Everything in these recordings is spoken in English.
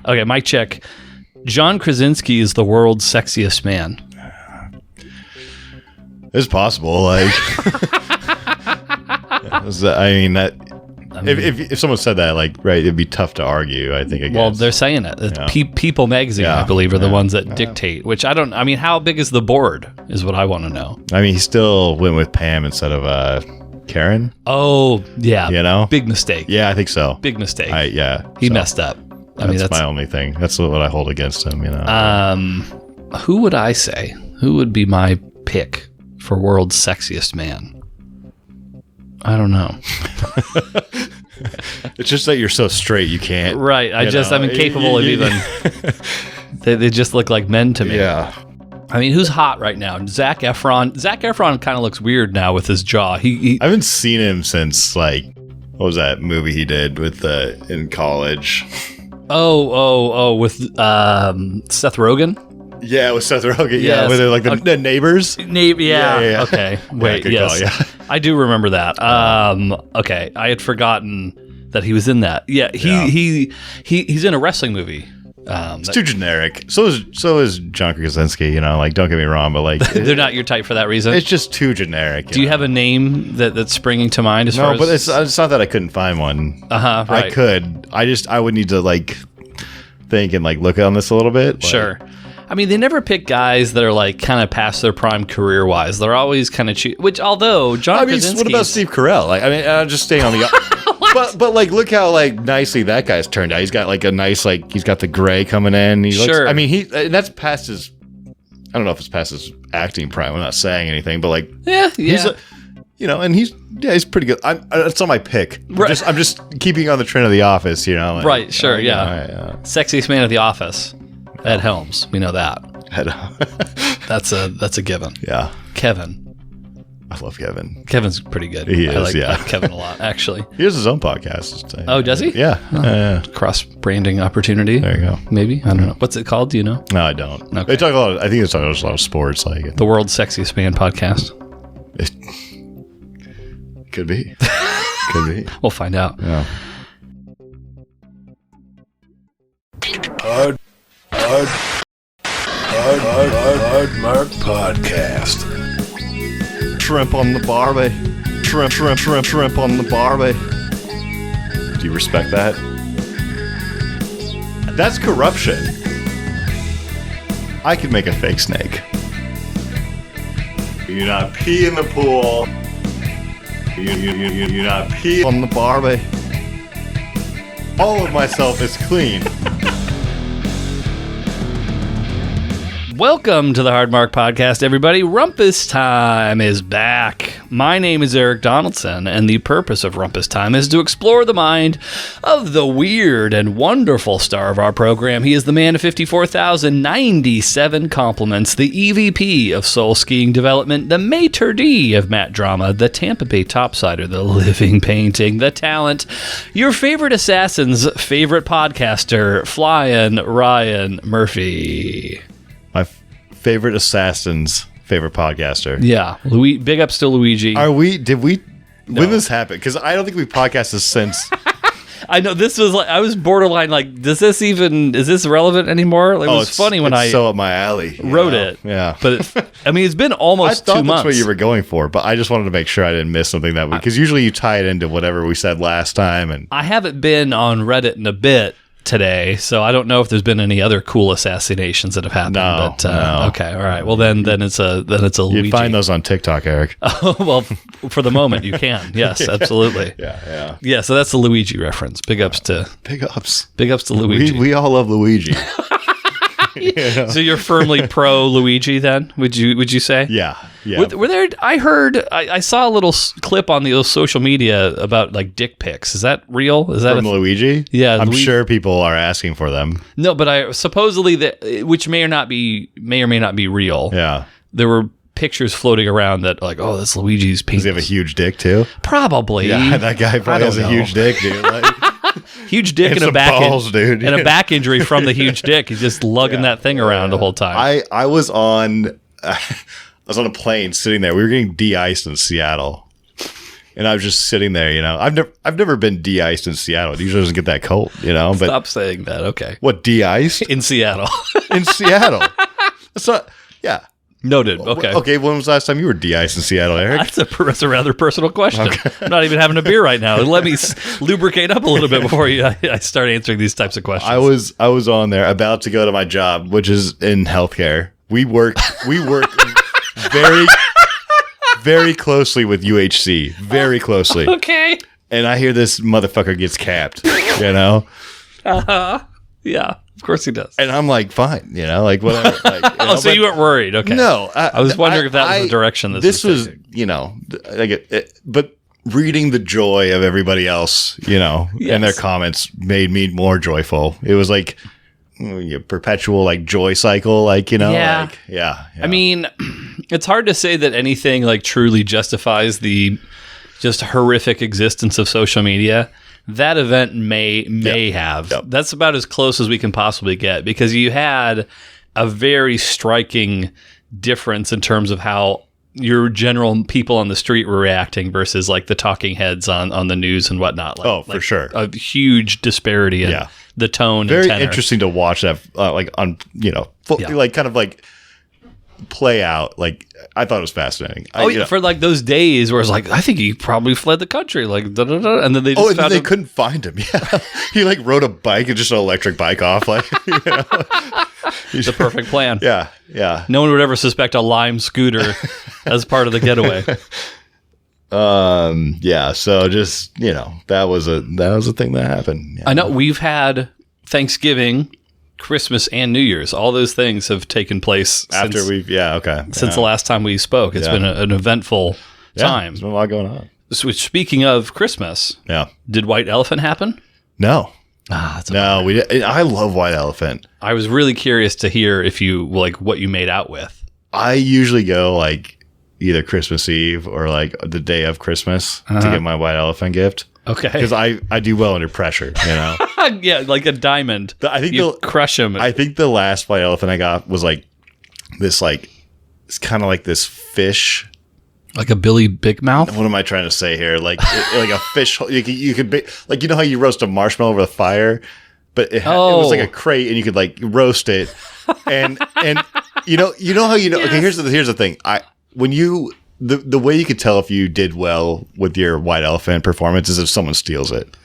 Okay, mic check. John Krasinski is the world's sexiest man. It's possible. Like, if someone said that, like, right, it'd be tough to argue. I think. Well, they're saying it. People Magazine, I believe, are the ones that dictate. Which I don't. I mean, how big is the board? Is what I want to know. I mean, he still went with Pam instead of Karen. Oh yeah, big mistake. Yeah, I think so. Big mistake. He messed up. That's my only thing. That's what I hold against him. Who would I say? Who would be my pick for world's sexiest man? I don't know. It's just that you're so straight, you can't. Right. I'm incapable of even. They just look like men to me. Yeah. I mean, who's hot right now? Zac Efron. Zac Efron kind of looks weird now with his jaw. I haven't seen him since, like, what was that movie he did with in college? With Seth Rogen. Yeah, with Seth Rogen. Yes. Yeah, with like the neighbors. Yeah. Okay. Wait. Yes. Call, I do remember that. Okay. I had forgotten that he was in that. Yeah. He's in a wrestling movie. It's too generic. So is John Krasinski. Like, don't get me wrong, but like they're not your type for that reason. It's just too generic. Do you have a name that's springing to mind? No, but it's not that I couldn't find one. Right. I could. I would need to like think and like look on this a little bit. Sure. I mean, they never pick guys that are like kind of past their prime career wise. They're always kind of cheap. Which, although Krasinski, what about Steve Carell? Like, I mean, I'm just staying on the. but like, look how like nicely that guy's turned out. He's got like a nice he's got the gray coming in. He looks, I mean, that's past his. I don't know if it's past his acting prime. I'm not saying anything, but like, he's and he's pretty good. That's on my pick. Right. I'm just keeping on the trend of The Office. Like, right. Sure. Sexiest man of The Office. Ed Helms, we know that. That's a given. Yeah. Kevin. I love Kevin. Kevin's pretty good. He is, I like Kevin a lot, actually. He has his own podcast. Oh, does he? Yeah. Cross-branding opportunity. There you go. Maybe? I don't know. What's it called? Do you know? No, I don't. Okay. They talk a lot. I think it's talking a lot of sports. Like the World's Sexiest Man podcast. It could be. Could be. We'll find out. Yeah. Hard Mark Podcast. Shrimp on the barbie. Shrimp on the barbie. Do you respect that? That's corruption. I could make a fake snake. You not pee in the pool. You not pee on the barbie. All of myself is clean. Welcome to the Hard Mark Podcast, everybody. Rumpus Time is back. My name is Erik Donaldson, and the purpose of Rumpus Time is to explore the mind of the weird and wonderful star of our program. He is the man of 54,097 compliments, the EVP of Soul Skiing Development, the maitre d' of Matt Drama, the Tampa Bay topsider, the living painting, the talent, your favorite assassin's favorite podcaster, Flying Ryan Murphy. My favorite assassin's favorite podcaster. Yeah. Big ups to Luigi. When this happened? Because I don't think we've podcasted since. I know this was like, I was borderline like, is this relevant anymore? Like, it was funny when I so up my alley. Wrote it. Yeah. But it's been almost 2 months. I thought that's what you were going for, but I just wanted to make sure I didn't miss something that week. Because usually you tie it into whatever we said last time. And I haven't been on Reddit in a bit today, so I don't know if there's been any other cool assassinations that have happened. No. Okay, all right. Well, then it's a Luigi. You'd find those on TikTok, Erik. Oh, well, for the moment you can. Yes, yeah. Absolutely. Yeah. So that's the Luigi reference. Big ups to Luigi. We all love Luigi. So you're firmly pro Luigi then? Would you say? Yeah. Were there? I saw a little clip on the social media about like dick pics. Is that real? Is that from Luigi? Yeah, I'm sure people are asking for them. No, but I supposedly which may or may not be real. Yeah, there were pictures floating around that like, oh, that's Luigi's penis. Does he have a huge dick too? Probably. Yeah, that guy probably has a huge dick, dude. Like, huge dick and a back dude. And a back injury from the huge dick. He's just lugging that thing around the whole time. I was on a plane sitting there. We were getting de-iced in Seattle. And I was just sitting there, I've never been de-iced in Seattle. It usually doesn't get that cold, But Stop saying that. Okay. What, de-iced? In Seattle. In Seattle. That's not, yeah. Noted. Okay. Okay, when was the last time you were de-iced in Seattle, Eric? That's a rather personal question. Okay. I'm not even having a beer right now. Let me lubricate up a little bit before I start answering these types of questions. I was on there about to go to my job, which is in healthcare. We work very, very closely with UHC. Very closely. Okay. And I hear this motherfucker gets capped, Uh-huh. Yeah. Of course he does. And I'm like, fine, like whatever. Like, so you weren't worried? Okay. No, I was wondering if that was the direction this was taking. But reading the joy of everybody else, and their comments made me more joyful. It was like a perpetual joy cycle, Yeah. yeah. I mean, it's hard to say that anything truly justifies the just horrific existence of social media. That event may have. Yep. That's about as close as we can possibly get, because you had a very striking difference in terms of how your general people on the street were reacting versus the talking heads on the news and whatnot. For sure. A huge disparity in the tone. Very and tenor. interesting to watch that, play out. I thought it was fascinating. For those days where it's I think he probably fled the country, and then they just they couldn't find him. Yeah, he rode a bike and just an electric bike off. The perfect plan. Yeah. No one would ever suspect a Lime scooter as part of the getaway. Yeah. So just that was a thing that happened. Yeah. I know we've had Thanksgiving, Christmas, and New Year's. All those things have taken place after since the last time we spoke. It's been an eventful time. There's been a lot going on. So speaking of Christmas, did White Elephant happen? No. No, we did. I love White Elephant. I was really curious to hear if you what you made out with. I usually go either Christmas Eve or the day of Christmas to get my White Elephant gift. Okay. Because I do well under pressure, Yeah, like a diamond. I think you crush him. I think the last White Elephant I got was this it's kind of like this fish. Like a Billy Big Mouth? What am I trying to say here? Like a fish. You could be how you roast a marshmallow over the fire, but it was like a crate, and you could roast it, and you know how Yes. Okay, here's the thing. The way you could tell if you did well with your White Elephant performance is if someone steals it.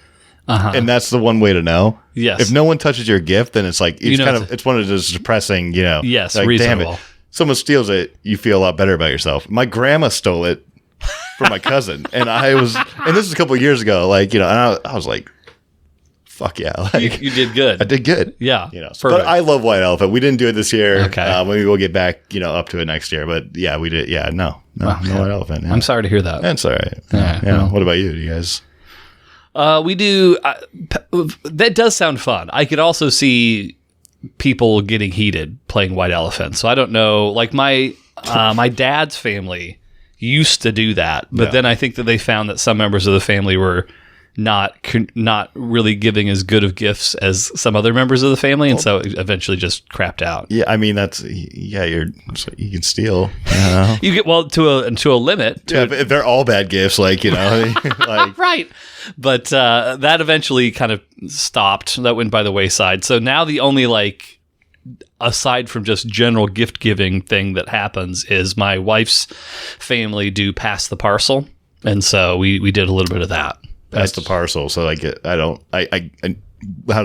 And that's the one way to know. Yes. If no one touches your gift, then it's it's one of those depressing, Yes, Damn reasonable. it. Someone steals it, you feel a lot better about yourself. My grandma stole it from my cousin, and this was a couple of years ago, and I was like, fuck yeah. You did good. I did good. Yeah. But I love White Elephant. We didn't do it this year. Okay. Maybe we'll get back, up to it next year. But yeah, we did. Yeah, no White Elephant. Yeah. I'm sorry to hear that. That's all right. Yeah. What about you? Do you guys? We do. That does sound fun. I could also see people getting heated playing White Elephant. So I don't know. My dad's family used to do that, but then I think that they found that some members of the family were not really giving as good of gifts as some other members of the family, and so it eventually just crapped out. Yeah, I mean you can steal. You get to a limit. If they're all bad gifts, Right. But that eventually kind of stopped. That went by the wayside. So now the only aside from just general gift giving thing that happens is my wife's family do pass the parcel, and so we did a little bit of that. Pass the parcel. So how does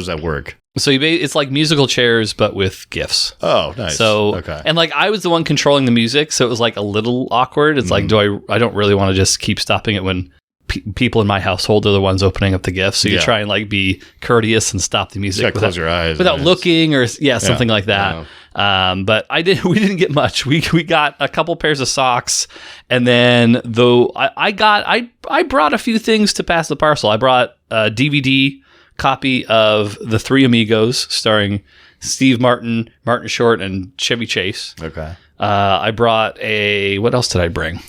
that work? So it's like musical chairs, but with gifts. Oh, nice. So, okay. And I was the one controlling the music, so it was a little awkward. It's I don't really want to just keep stopping it when people in my household are the ones opening up the gifts. So you try and be courteous and stop the music. Close your eyes without looking or something like that. But we didn't get much. We got a couple pairs of socks, and then I brought a few things to pass the parcel. I brought a DVD copy of The Three Amigos starring Steve Martin, Martin Short, and Chevy Chase. Okay. I brought what else did I bring?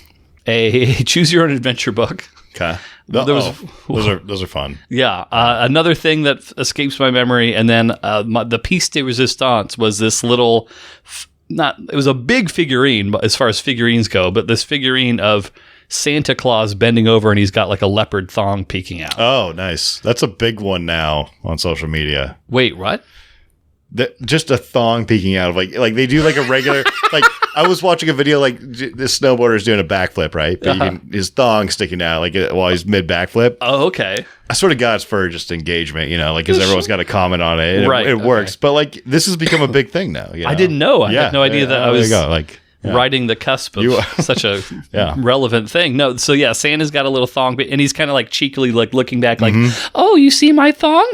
A Choose Your Own Adventure book. Okay. Those are fun. Yeah. Another thing that escapes my memory, and then the piece de resistance was this little, it was a big figurine as far as figurines go, but this figurine of Santa Claus bending over and he's got like a leopard thong peeking out. Oh, nice. That's a big one now on social media. Wait, what? Just a thong peeking out of like they do like a regular like I was watching a video like this snowboarder is doing a backflip, right? But his thong sticking out like while he's mid backflip. Oh, okay. I sort of got it's for just engagement, like because everyone's got to comment on it. Right, It works, but like this has become a big thing now. I didn't know. I had no idea that I was riding the cusp of such a relevant thing. No, so yeah, Santa's got a little thong, and he's kind of like cheekily like looking back, like, "Oh, you see my thong?"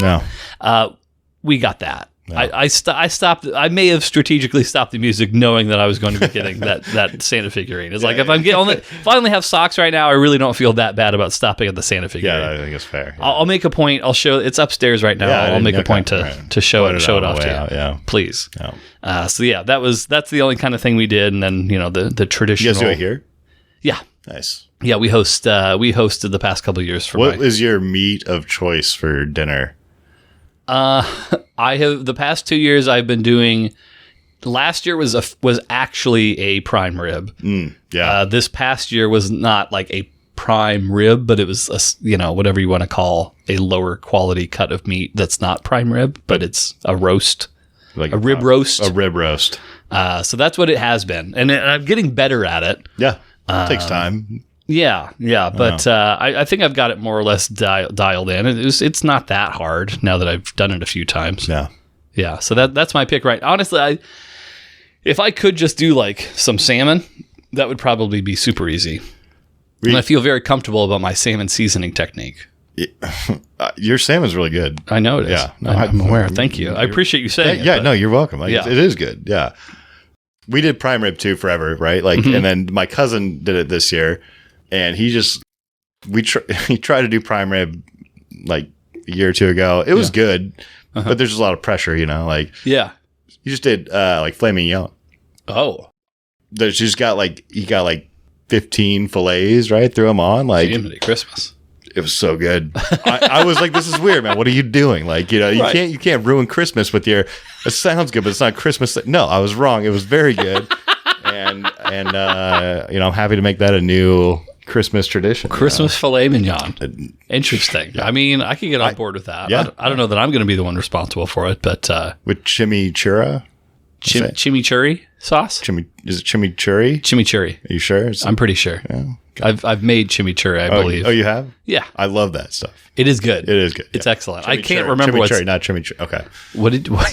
No, we got that. No. I stopped. I may have strategically stopped the music, knowing that I was going to be getting that Santa figurine. It's like if I only have socks right now, I really don't feel that bad about stopping at the Santa figurine. Yeah, I think it's fair. Yeah. I'll make a point. I'll show it's upstairs right now. I'll make a point to show it off to you. Yeah, please. Yeah. So yeah, that's the only kind of thing we did, and then the traditional. You guys do it here? Yeah. Nice. Yeah, we hosted the past couple of years for. What is your meat of choice for dinner? I have the past 2 years I've been doing. Last year was actually a prime rib. Yeah. This past year was not like a prime rib, but it was whatever you want to call a lower quality cut of meat that's not prime rib, but it's a roast, like a rib roast. A rib roast. So that's what it has been, and I'm getting better at it. Yeah, it takes time. Yeah, but I think I've got it more or less dialed in. It's not that hard now that I've done it a few times. Yeah. So that's my pick, right? Honestly, if I could just do like some salmon, that would probably be super easy. And I feel very comfortable about my salmon seasoning technique. Your salmon's really good. I know it is. Yeah, I'm aware. Thank you. I appreciate you saying it. Yeah, no, you're welcome. It is good. Yeah. We did prime rib too forever, right? Like, and then my cousin did it this year. And he tried to do prime rib like a year or two ago. It was good, but there's just a lot of pressure, like he just did like flaming young. Oh, he got like 15 fillets, right? Threw them on like Christmas. It was so good. I was like, this is weird, man. What are you doing? Like, you can't ruin Christmas with your. It sounds good, but it's not Christmas. No, I was wrong. It was very good, and I'm happy to make that a new Christmas tradition. Christmas filet mignon. Interesting. Yeah. I mean, I can get on board with that. Yeah. I don't know that I'm going to be the one responsible for it, but with chimichurri? Chimichurri sauce? Is it chimichurri? Chimichurri. Are you sure? I'm pretty sure. Yeah. I've made chimichurri, I believe. Oh, you have? Yeah. I love that stuff. It is good. It is good. It's excellent. I can't remember what's... Chimichurri, not chimichurri. Okay.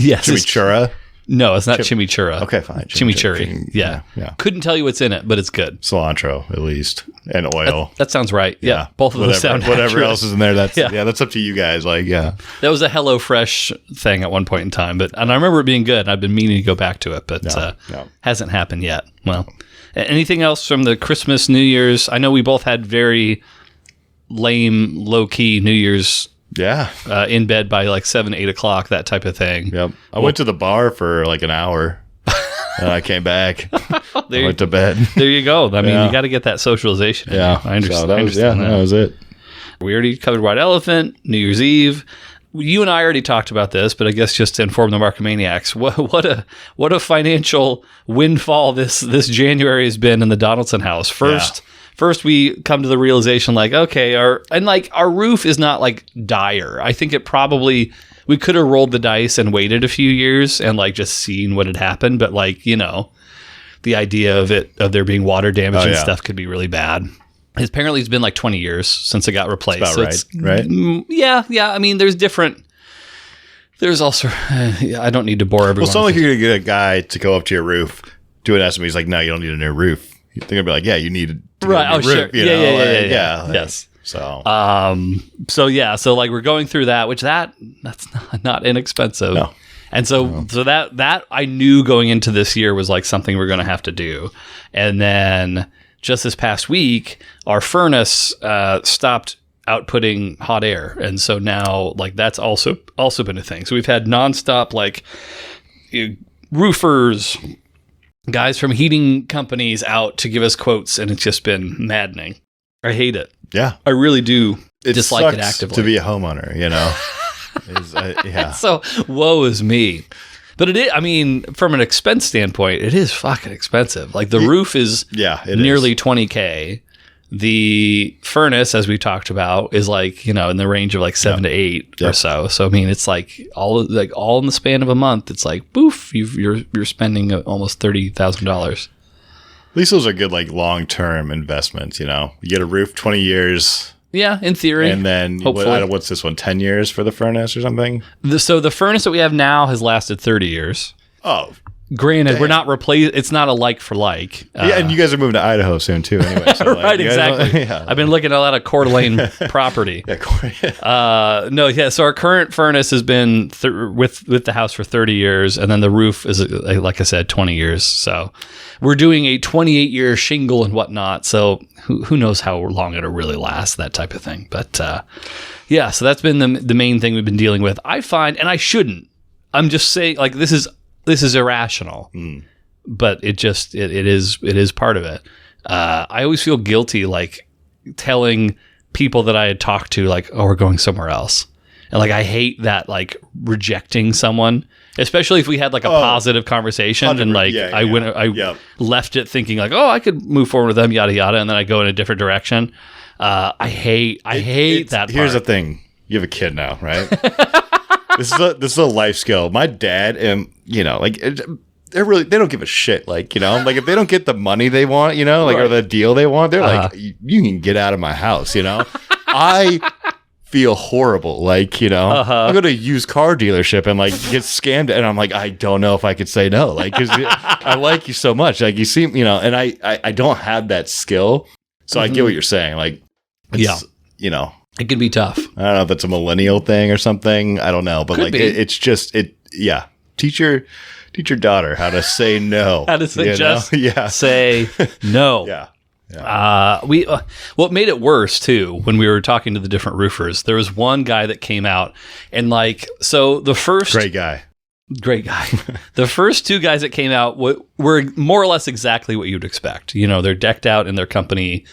Yes. Chimichurri? No, it's not chimichurri. Okay, fine. Chimichurri. Yeah. Couldn't tell you what's in it, but it's good. Cilantro, at least, and oil. That sounds right. Yeah. Both of those sound whatever accurate. else is in there. That's that's up to you guys. Like, that was a HelloFresh thing at one point in time, and I remember it being good. I've been meaning to go back to it, but hasn't happened yet. Well, anything else from the Christmas, New Year's? I know we both had very lame, low key New Year's. In bed by like 7, 8 o'clock, that type of thing. Yep. I went to the bar for like an hour and I came back. I went to bed. There you go. I mean, you got to get that socialization. Yeah. I understand. So that was it. We already covered White Elephant, New Year's Eve. You and I already talked about this, but I guess just to inform the Markomaniacs, what a financial windfall this January has been in the Donaldson house. First, we come to the realization, like, okay, our roof is not like dire. I think we could have rolled the dice and waited a few years and like just seen what had happened. But like, the idea of there being water damage and stuff could be really bad. Apparently, it's been like 20 years since it got replaced. That's about right? Yeah. I mean, there's also, I don't need to bore everyone. Well, it's not like you're going to get a guy to go up to your roof, do an estimate. He's like, no, you don't need a new roof. They're going to be like, yeah, you need a right. Oh, roof, sure. Yeah. Yes. So, so like we're going through that, which that's not inexpensive. No. And so that I knew going into this year was like something we're going to have to do. And then just this past week, our furnace stopped outputting hot air. And so now like that's also been a thing. So we've had nonstop like roofers, guys from heating companies out to give us quotes, and it's just been maddening. I hate it. Yeah. I really do dislike it actively. To be a homeowner, So woe is me. But it is, I mean, from an expense standpoint, it is fucking expensive. Like the roof is nearly $20K. The furnace, as we talked about, is like, in the range of like 7 to 8 or so. So I mean, it's like all in the span of a month. It's like boof, you're spending almost $30,000. At least those are good, like long-term investments. You get a roof, 20 years. Yeah, in theory. And then what's this one? 10 years for the furnace or something? So the furnace that we have now has lasted 30 years. Oh. Granted, we're not it's not a like for like. Yeah, and you guys are moving to Idaho soon too, anyway. So right, exactly. I've been looking at a lot of Coeur d'Alene property. So our current furnace has been with the house for 30 years, and then the roof is, like I said, 20 years. So we're doing a 28-year shingle and whatnot. So who knows how long it'll really last, that type of thing. But so that's been the main thing we've been dealing with. I find, and I shouldn't. I'm just saying, like, this is irrational, but it is part of it. I always feel guilty, like telling people that I had talked to, like, oh, we're going somewhere else. And like, I hate that, like rejecting someone, especially if we had like a positive conversation and like I left it thinking like, oh, I could move forward with them, yada, yada. And then I go in a different direction. I hate that. Here's the thing. You have a kid now, right? This is a life skill. My dad and they don't give a shit. Like, like if they don't get the money they want, or the deal they want, they're like, you can get out of my house, I feel horrible. Like, I go to a used car dealership and like get scammed and I'm like, I don't know if I could say no. Like, cause I like you so much. Like you seem, and I don't have that skill. So I get what you're saying. Like, it's, it can be tough. I don't know if it's a millennial thing or something. I don't know, but Could like be. it's just Teach your daughter how to say no. How to say know? say no. What made it worse too, when we were talking to the different roofers, there was one guy that came out and like, so the first great guy. The first two guys that came out were more or less exactly what you'd expect. They're decked out in their company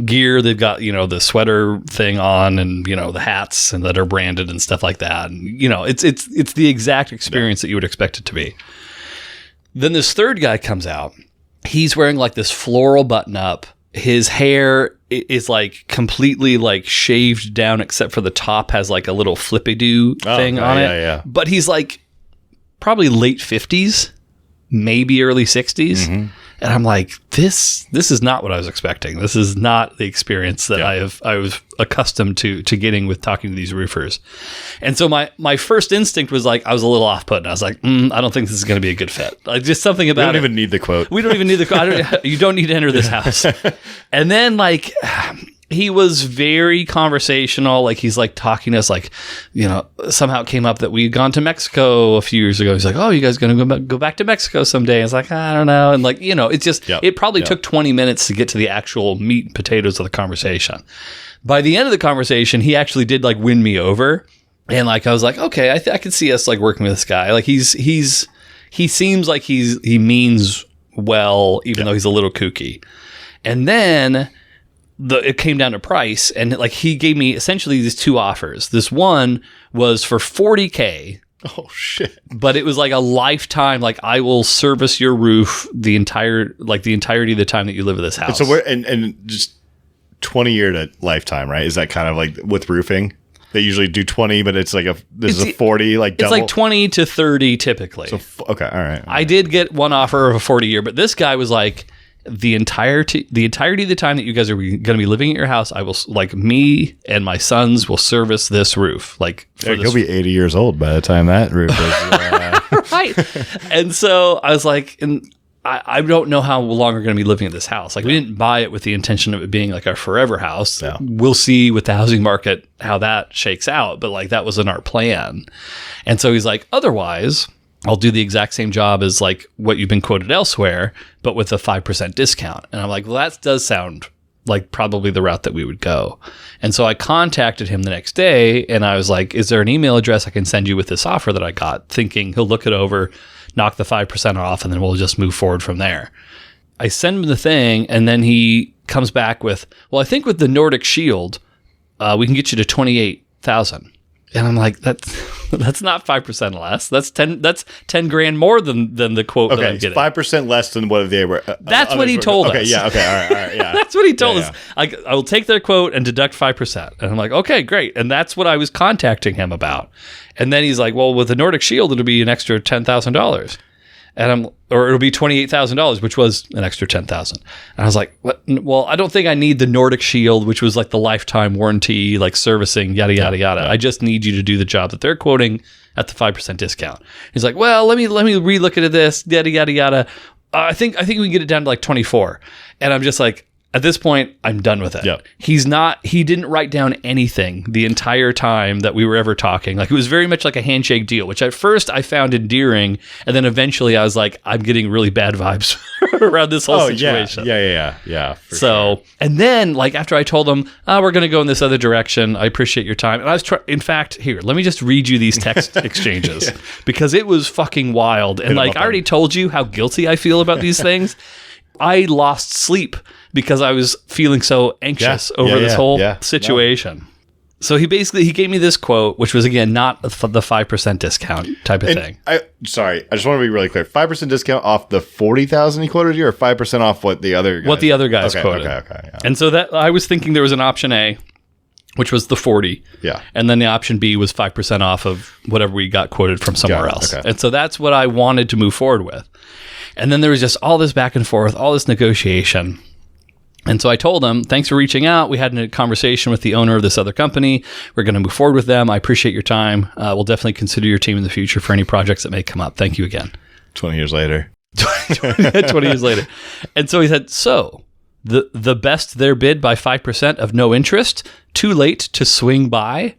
gear. They've got, the sweater thing on and, the hats and that are branded and stuff like that. And, it's the exact experience that you would expect it to be. Then this third guy comes out. He's wearing like this floral button up. His hair is like completely like shaved down, except for the top has like a little flippy-do thing on it. Yeah. But he's like probably late 50s, maybe early 60s. Mm-hmm. And I'm like, this is not what I was expecting. This is not the experience that I was accustomed to getting with talking to these roofers. And so my first instinct was like, I was a little off-put. I was like, I don't think this is going to be a good fit. Like just something about it. We don't even need the quote. We don't even need the quote. You don't need to enter this house. And then like, he was very conversational. Like he's like talking to us like, somehow it came up that we'd gone to Mexico a few years ago. He's like, oh, you guys going to go back to Mexico someday? It's like, I don't know. And like, it's just, it probably took 20 minutes to get to the actual meat and potatoes of the conversation. By the end of the conversation, he actually did like win me over. And like, I was like, okay, I can see us like working with this guy. Like he seems like he means well, even though he's a little kooky. And then it came down to price, and like he gave me essentially these two offers. This one was for $40K. Oh shit! But it was like a lifetime. Like I will service your roof the entirety of the time that you live in this house. And so and just 20-year to lifetime, right? Is that kind of like with roofing? They usually do 20, but it's like this is a 40, like double. It's like 20 to 30 typically. So okay, all right. I did get one offer of a 40-year, but this guy was like, the entirety of the time that you guys are going to be living at your house, I will, like, me and my sons will service this roof. Like, he'll be 80 years old by the time that roof is. Right. And so I was like, and I don't know how long we're going to be living at this house. Like, we didn't buy it with the intention of it being like our forever house. Yeah. We'll see with the housing market how that shakes out. But like, that wasn't our plan. And so he's like, otherwise, I'll do the exact same job as like what you've been quoted elsewhere, but with a 5% discount. And I'm like, well, that does sound like probably the route that we would go. And so I contacted him the next day and I was like, is there an email address I can send you with this offer that I got? Thinking he'll look it over, knock the 5% off, and then we'll just move forward from there. I send him the thing and then he comes back with, well, I think with the Nordic Shield, we can get you to $28,000. And I'm like, that's not 5% less. That's 10 grand more than the quote that I'm getting. 5% less than what they were. That's what he told us. Okay, yeah, okay, all right, yeah. That's what he told us. I will take their quote and deduct 5%. And I'm like, okay, great. And that's what I was contacting him about. And then he's like, well, with the Nordic Shield, it'll be an extra $10,000. Or it'll be $28,000, which was an extra $10,000. And I was like, what? Well, I don't think I need the Nordic Shield, which was like the lifetime warranty, like servicing, yada, yada, yada. I just need you to do the job that they're quoting at the 5% discount. He's like, well, let me relook at this, yada, yada, yada. I think we can get it down to like 24. And I'm just like, at this point, I'm done with it. Yep. He didn't write down anything the entire time that we were ever talking. Like, it was very much like a handshake deal, which at first I found endearing. And then eventually I was like, I'm getting really bad vibes around this whole situation. Yeah. So, and then like after I told him, we're going to go in this other direction. I appreciate your time. And I was in fact, here, let me just read you these text exchanges because it was fucking wild. And like, I already told you how guilty I feel about these things. I lost sleep because I was feeling so anxious over this whole situation. No. So he gave me this quote, which was, again, not the 5% discount type of thing. I just want to be really clear. 5% discount off the $40,000 he quoted you, or 5% off what the other guys quoted? Okay. Yeah. And so that I was thinking there was an option A, which was the 40. Yeah. And then the option B was 5% off of whatever we got quoted from somewhere else. Okay. And so that's what I wanted to move forward with. And then there was just all this back and forth, all this negotiation. And so I told him, thanks for reaching out. We had a conversation with the owner of this other company. We're going to move forward with them. I appreciate your time. We'll definitely consider your team in the future for any projects that may come up. Thank you again. 20 years later. 20 years later. And so he said, so the best their bid by 5% of no interest, too late to swing by.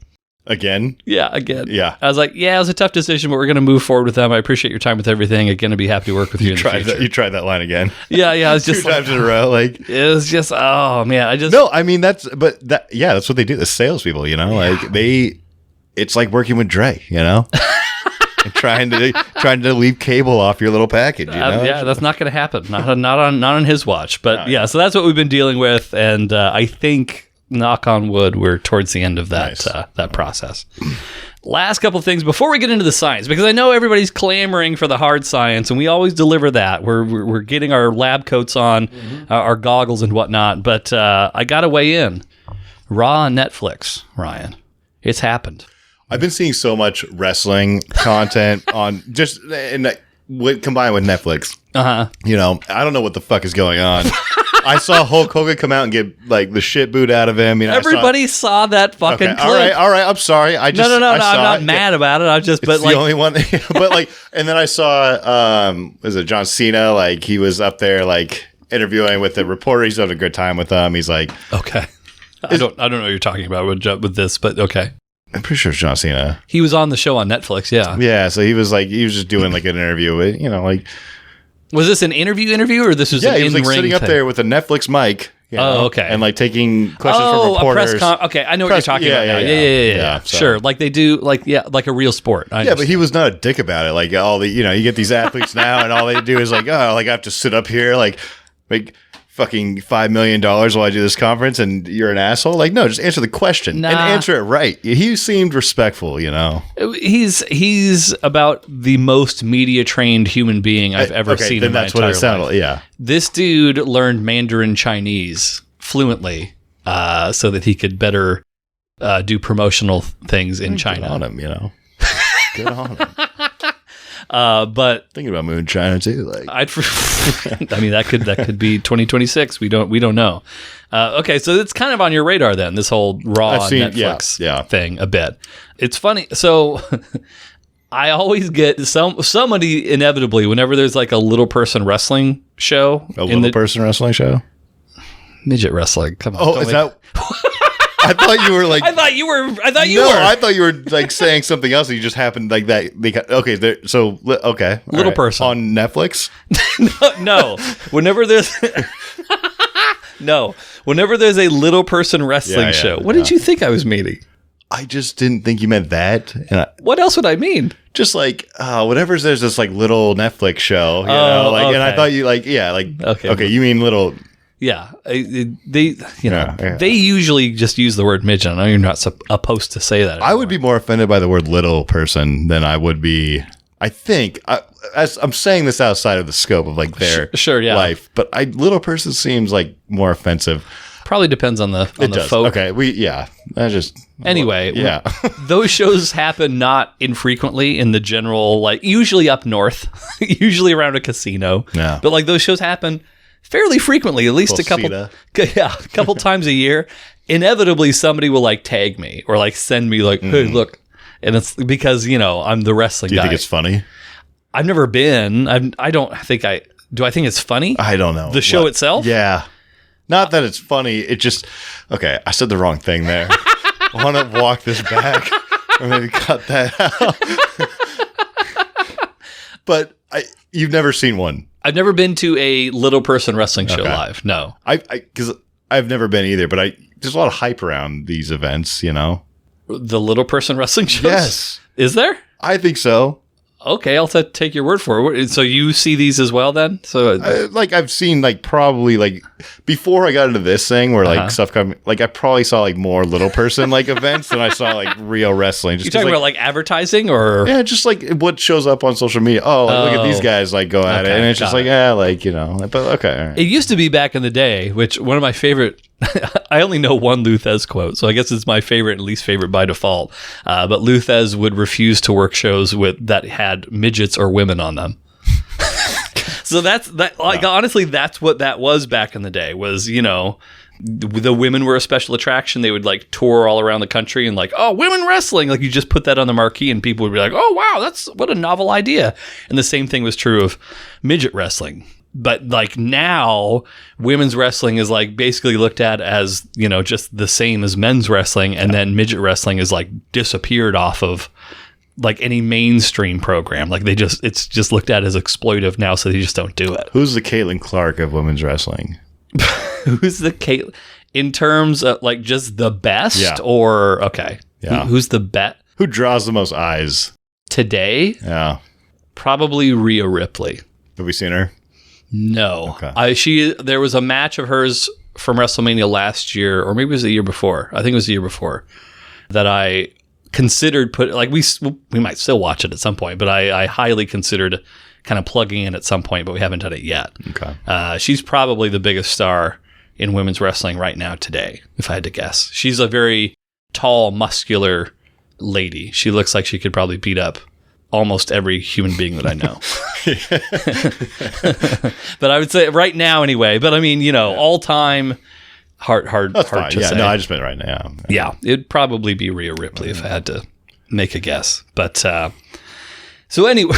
Again? Yeah, again. Yeah. I was like, it was a tough decision, but we're going to move forward with them. I appreciate your time with everying. Again, I'd be happy to work with you in the future. You tried that line again. Yeah. I was just two times in a row. Like, it was just, oh man. No, I mean, that's what they do. The salespeople, like it's like working with Dre, trying to leave cable off your little package, that's not going to happen. Not on his watch. But no. So that's what we've been dealing with. And I think, knock on wood, we're towards the end of that that process. Last couple of things before we get into the science, because I know everybody's clamoring for the hard science, and we always deliver that. We're getting our lab coats on, our goggles and whatnot. But I got to weigh in. Raw on Netflix, Ryan. It's happened. I've been seeing so much wrestling content on just combined with Netflix. I don't know what the fuck is going on. I saw Hulk Hogan come out and get like the shit booed out of him. Everybody saw that fucking clip. All right. I'm sorry. No. I'm not mad about it. It's the only one. But and then I saw was it John Cena? Like he was up there like interviewing with the reporter. He's having a good time with them. He's like, okay. I don't know what you're talking about with this, but okay. I'm pretty sure it's John Cena. He was on the show on Netflix. Yeah. Yeah. So he was just doing like an interview with Was this an interview, or this was an in-ring? Yeah, he was like sitting up there with a Netflix mic. Okay. And like taking questions from reporters. Okay, I know what you're talking about now. Yeah. So. Sure, like they do, like a real sport. Yeah, but he was not a dick about it. Like all the, you get these athletes now, and all they do is like, I have to sit up here, like fucking $5 million while I do this conference, and you're an asshole. Like, no, just answer the question and answer it right. He seemed respectful, He's about the most media trained human being I've ever seen. Then that's what it sounded like. Yeah, this dude learned Mandarin Chinese fluently, so that he could better do promotional things in China. Good on him, Good on him. But thinking about moving to China too, like I mean that could be 2026. We don't know. Okay, so it's kind of on your radar then. This whole raw Netflix thing a bit. It's funny. So I always get somebody inevitably whenever there's like a little person wrestling show. Person wrestling show. Midget wrestling. Come on. Oh, is that? I thought you were like. I thought you were. I thought you were like saying something else. And you just happened like that. Okay. Little person on Netflix. No. Whenever there's a little person wrestling show. What did you think I was meaning? I just didn't think you meant that. What else would I mean? Just like whenever there's this like little Netflix show, okay. And I thought you okay, you mean little. Yeah, they usually just use the word midget. I know you're not supposed to say that anymore. I would be more offended by the word little person than I would be. I think as I'm saying this outside of the scope of like their life, but little person seems like more offensive. Probably depends on the folk. Okay, Anyway, those shows happen not infrequently in the general, like usually up north, usually around a casino. Yeah, but like those shows happen fairly frequently, at least a couple times a year. Inevitably, somebody will like tag me or like send me like, hey, look. And it's because, I'm the wrestling guy. Do you think it's funny? I've never been. Do I think it's funny? I don't know. The show itself? Yeah. Not that it's funny. It just, okay, I said the wrong thing there. I want to walk this back or maybe cut that out. But you've never seen one. I've never been to a little person wrestling show live. No. Because I've never been either, but there's a lot of hype around these events, The little person wrestling shows? Yes. Is there? I think so. Okay, I'll take your word for it. So you see these as well then? So I've seen probably before I got into this thing where stuff coming, I probably saw more little person events than I saw real wrestling. Just you talking about advertising or? Yeah, just what shows up on social media. Oh, look at these guys go at it. And it's just but okay. All right. It used to be back in the day, which one of my favorite, I only know one Luthez quote, so I guess it's my favorite and least favorite by default. But Luthez would refuse to work shows that had midgets or women on them. So honestly, that's what that was back in the day. Was the women were a special attraction. They would tour all around the country and women wrestling. You just put that on the marquee and people would be like, oh wow, what a novel idea. And the same thing was true of midget wrestling. But now women's wrestling is basically looked at as, just the same as men's wrestling. And then midget wrestling is disappeared off of any mainstream program. It's just looked at as exploitive now. So they just don't do it. Who's the Caitlin Clark of women's wrestling? Who's the Caitlin in terms of just the best? Yeah. Or, okay. Yeah. Who's the best? Who draws the most eyes? Today? Yeah. Probably Rhea Ripley. Have we seen her? No. Okay. There was a match of hers from WrestleMania last year, or maybe it was the year before. I think it was the year before, that I considered we might still watch it at some point, but I highly considered kind of plugging in at some point, but we haven't done it yet. Okay. She's probably the biggest star in women's wrestling right now today, if I had to guess. She's a very tall, muscular lady. She looks like she could probably beat up almost every human being that I know. But I would say right now anyway, but I mean, all time hard to say. No, I just meant right now. Yeah, it'd probably be Rhea Ripley if I had to make a guess. But so anyway,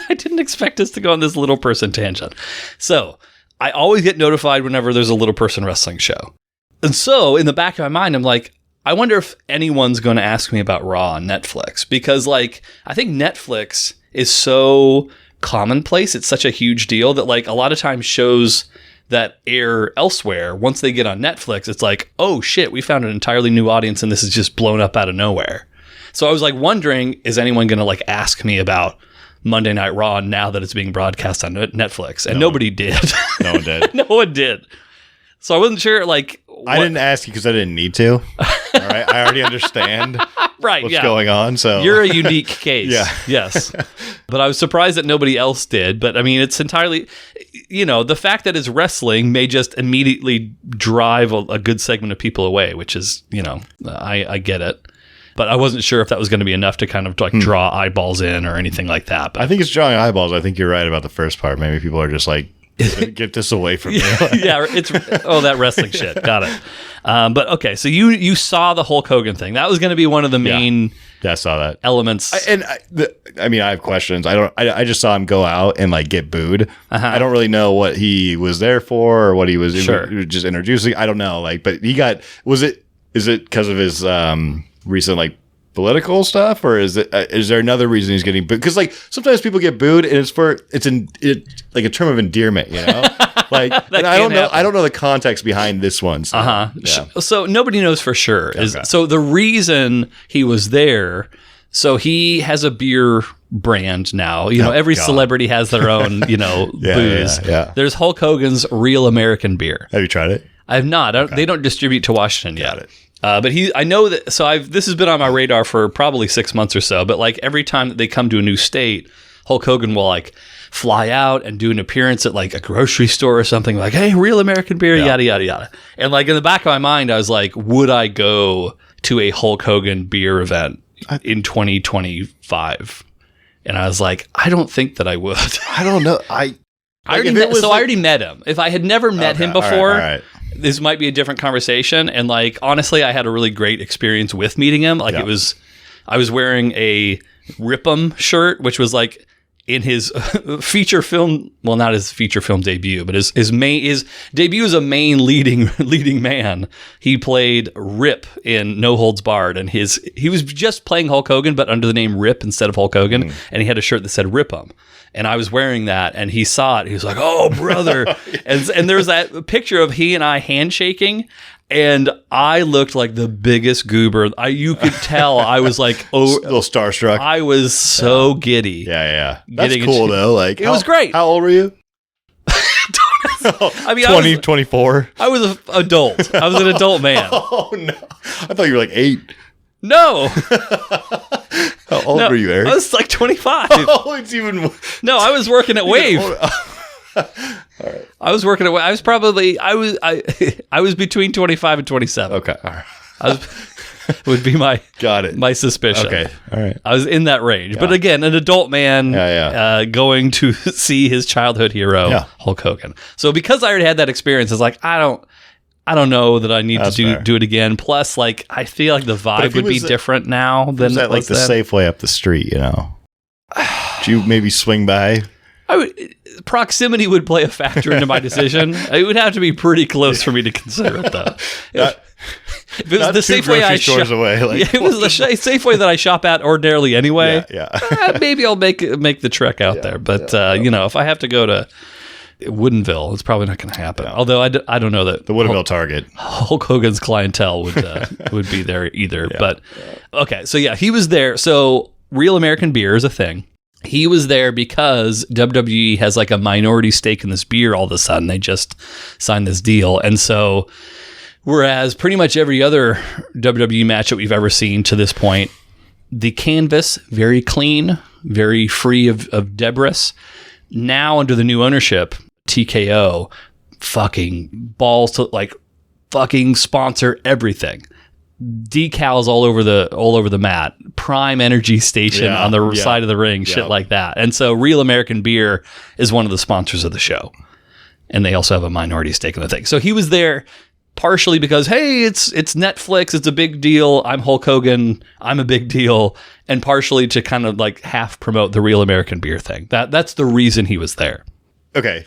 I didn't expect us to go on this little person tangent. So I always get notified whenever there's a little person wrestling show. And so in the back of my mind, I'm like, I wonder if anyone's going to ask me about Raw on Netflix, because I think Netflix is so commonplace. It's such a huge deal that a lot of times shows that air elsewhere, once they get on Netflix, it's oh shit, we found an entirely new audience and this is just blown up out of nowhere. So I was wondering, is anyone going to ask me about Monday Night Raw now that it's being broadcast on Netflix? And nobody did. No one did. No one did. So I wasn't sure, I didn't ask you because I didn't need to. All right, I already understand what's going on. So you're a unique case. Yeah. Yes. But I was surprised that nobody else did. But I mean, it's entirely, the fact that it's wrestling may just immediately drive a good segment of people away, which is, I get it. But I wasn't sure if that was going to be enough to kind of draw eyeballs in or anything like that. But I think it's drawing eyeballs. I think you're right about the first part. Maybe people are just get this away from me. Yeah, that wrestling shit. Got it. But okay, so you saw the Hulk Hogan thing. That was going to be one of the main I saw that elements. I mean, I have questions. I just saw him go out and get booed. I don't really know what he was there for or what he was just introducing. I don't know. But he got, is it because of his recent political stuff, or is there another reason he's getting booed? Because sometimes people get booed and it's a term of endearment, I don't know the context behind this one. So, yeah. So nobody knows for sure. Okay. So the reason he was there, so he has a beer brand now. You know, every celebrity has their own, booze. Yeah. There's Hulk Hogan's Real American Beer. Have you tried it? I have not. They don't distribute to Washington yet. Got it. But I know that. So this has been on my radar for probably 6 months or so. But like every time that they come to a new state, Hulk Hogan will like fly out and do an appearance at like a grocery store or something. Like, hey, Real American Beer, yada yada yada. And like in the back of my mind, I was like, would I go to a Hulk Hogan beer event in 2025? And I was like, I don't think that I would. I don't know. I already met him. If I had never met him before, all right. This might be a different conversation. And like, honestly, I had a really great experience with meeting him. Like I was wearing a Rip'em shirt, which was like in his feature film, well, not his feature film debut, but his debut as a main leading man. He played Rip in No Holds Barred, and he was just playing Hulk Hogan, but under the name Rip instead of Hulk Hogan, and he had a shirt that said Rip'em. And I was wearing that, and he saw it. He was like, "Oh, brother!" and there was that picture of he and I handshaking, and I looked like the biggest goober. You could tell I was like, a little starstruck. I was so giddy. Yeah. That's cool though. Like it was great. How old were you? I mean, 20, 24. I was an adult. I was an adult man. Oh no! I thought you were like 8. No. How old were you, Eric? I was like 25. Oh, it's even. No, I was working at Wave. All right. I was working at Wave. I was between 25 and 27. Okay. All right. Would be my got it. My suspicion. Okay. All right. I was in that range, but again, an adult man going to see his childhood hero, Hulk Hogan. So because I already had that experience, it's like I don't know that I need to do it again. Plus, like I feel like the vibe would be different now than at like the Safeway up the street. You know, do you maybe swing by? Proximity would play a factor into my decision. It would have to be pretty close for me to consider it, though. If it was the Safeway I shop away, like, it was the Safeway that I shop at ordinarily anyway. Yeah. Maybe I'll make the trek out there. But if I have to go to Woodinville, it's probably not going to happen. No. Although I don't know that the Woodinville Target Hulk Hogan's clientele would be there either. Yeah. But okay, so he was there. So Real American Beer is a thing. He was there because WWE has like a minority stake in this beer all of a sudden. They just signed this deal. And so whereas pretty much every other WWE match that we've ever seen to this point, the canvas, very clean, very free of debris. Now under the new ownership, TKO, fucking balls to like fucking sponsor everything. Decals all over the mat, Prime Energy Station on the side of the ring, shit like that. And so Real American Beer is one of the sponsors of the show. And they also have a minority stake in the thing. So he was there partially because, hey, it's Netflix, it's a big deal. I'm Hulk Hogan, I'm a big deal. And partially to kind of like half promote the Real American Beer thing. That's the reason he was there. Okay.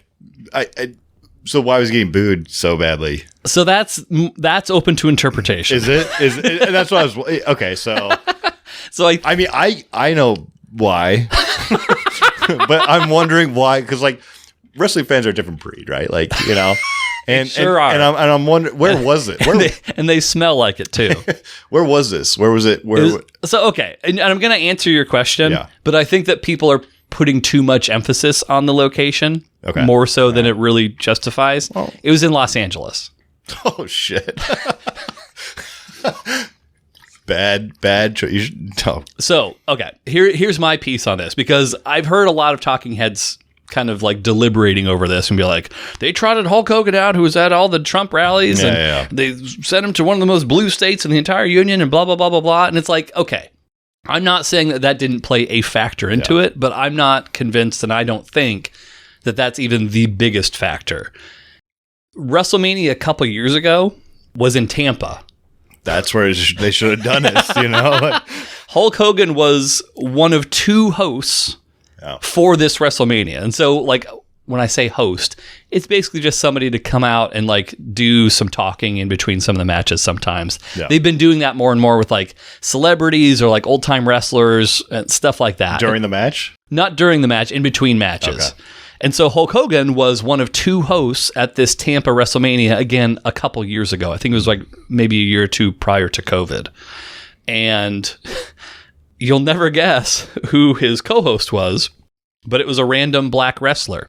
So why was he getting booed so badly? So that's open to interpretation. Is it? And that's what I was. Okay, so I mean, I know why, but I'm wondering why, because like wrestling fans are a different breed, right? Like and sure are. And I'm wondering where was it? Where, and they smell like it too. Where was this? Where was it? So okay, and I'm going to answer your question, but I think that people are putting too much emphasis on the location, more so than it really justifies. Well, it was in Los Angeles. Oh shit! bad choice. So okay, here's my piece on this, because I've heard a lot of talking heads kind of like deliberating over this and be like, they trotted Hulk Hogan out, who was at all the Trump rallies, and they sent him to one of the most blue states in the entire union, and blah blah blah blah blah. And it's like, okay, I'm not saying that didn't play a factor into it, but I'm not convinced, and I don't think that that's even the biggest factor. WrestleMania a couple years ago was in Tampa. That's where they should have done this, Hulk Hogan was one of 2 hosts for this WrestleMania. And so, like, when I say host, it's basically just somebody to come out and, like, do some talking in between some of the matches sometimes. Yeah. They've been doing that more and more with, like, celebrities or, like, old-time wrestlers and stuff like that. During the match? Not during the match, in between matches. Okay. And so Hulk Hogan was one of 2 hosts at this Tampa WrestleMania, again, a couple years ago. I think it was like maybe a year or 2 prior to COVID. And you'll never guess who his co-host was, but it was a random black wrestler.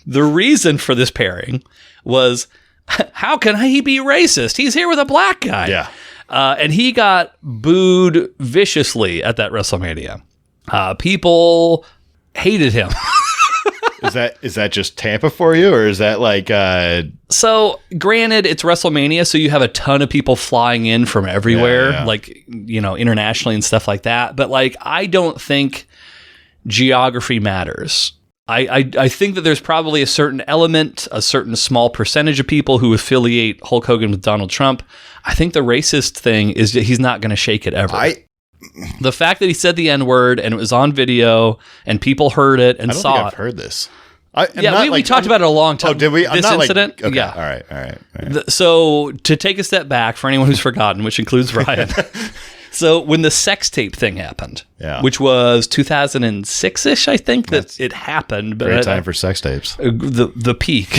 The reason for this pairing was, how can he be racist? He's here with a black guy. Yeah. And he got booed viciously at that WrestleMania. People hated him. Is that just Tampa for you, or is that like... So, granted, it's WrestleMania, so you have a ton of people flying in from everywhere, like, internationally and stuff like that. But, like, I don't think geography matters. I think that there's probably a certain element, a certain small percentage of people who affiliate Hulk Hogan with Donald Trump. I think the racist thing is that he's not going to shake it ever. The fact that he said the N-word and it was on video and people heard it and saw it. I've heard this. We talked about it a long time. Oh, did we? This incident? Okay. Yeah. All right. So to take a step back, for anyone who's forgotten, which includes Ryan. So when the sex tape thing happened, which was 2006-ish, I think that it happened. But great time for sex tapes. The peak.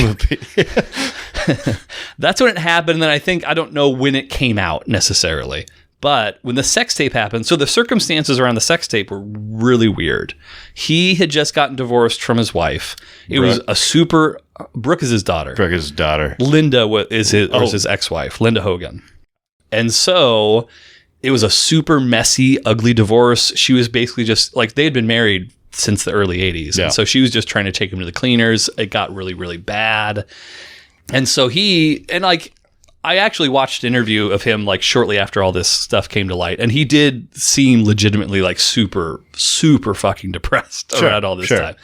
That's when it happened. And then I don't know when it came out necessarily. But when the sex tape happened, so the circumstances around the sex tape were really weird. He had just gotten divorced from his wife. It was a super... Brooke is his daughter. Linda is his ex-wife, Linda Hogan. And so it was a super messy, ugly divorce. She was basically just... Like, they had been married since the early 80s. Yeah. And so she was just trying to take him to the cleaners. It got really, really bad. And so I actually watched an interview of him like shortly after all this stuff came to light, and he did seem legitimately like super, super fucking depressed around all this time.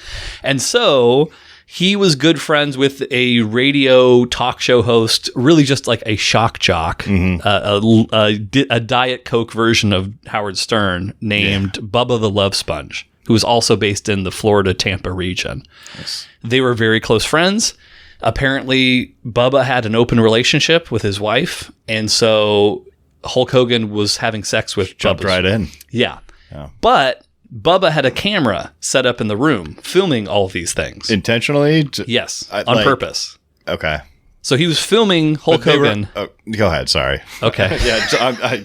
And so he was good friends with a radio talk show host, really just like a shock jock, a Diet Coke version of Howard Stern named Bubba the Love Sponge, who was also based in the Florida, Tampa region. Yes. They were very close friends. Apparently, Bubba had an open relationship with his wife, and so Hulk Hogan was having sex with Jumped right in. Yeah. But Bubba had a camera set up in the room, filming all of these things. Intentionally? Yes, on purpose. Okay. So he was filming Hulk Hogan. Go ahead, sorry. Okay.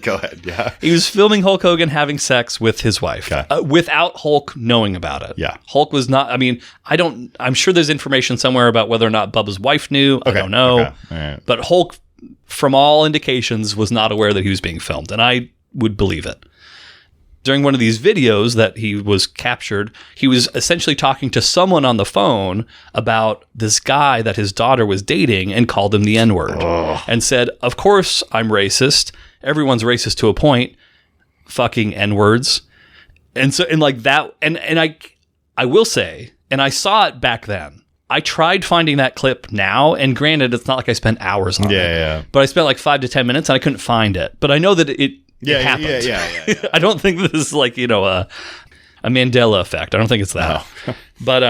Go ahead, yeah. He was filming Hulk Hogan having sex with his wife without Hulk knowing about it. Yeah. Hulk was not, I'm sure there's information somewhere about whether or not Bubba's wife knew. I don't know. Okay. All right. But Hulk, from all indications, was not aware that he was being filmed, and I would believe it. During one of these videos that he was captured, he was essentially talking to someone on the phone about this guy that his daughter was dating and called him the N-word and said, of course I'm racist. Everyone's racist to a point. Fucking N-words. And so, and like that, and I will say, and I saw it back then. I tried finding that clip now, and granted, it's not like I spent hours on it. Yeah. But I spent like 5 to 10 minutes and I couldn't find it. But I know that it happened. Yeah. I don't think this is like, a Mandela effect. I don't think it's that. No. But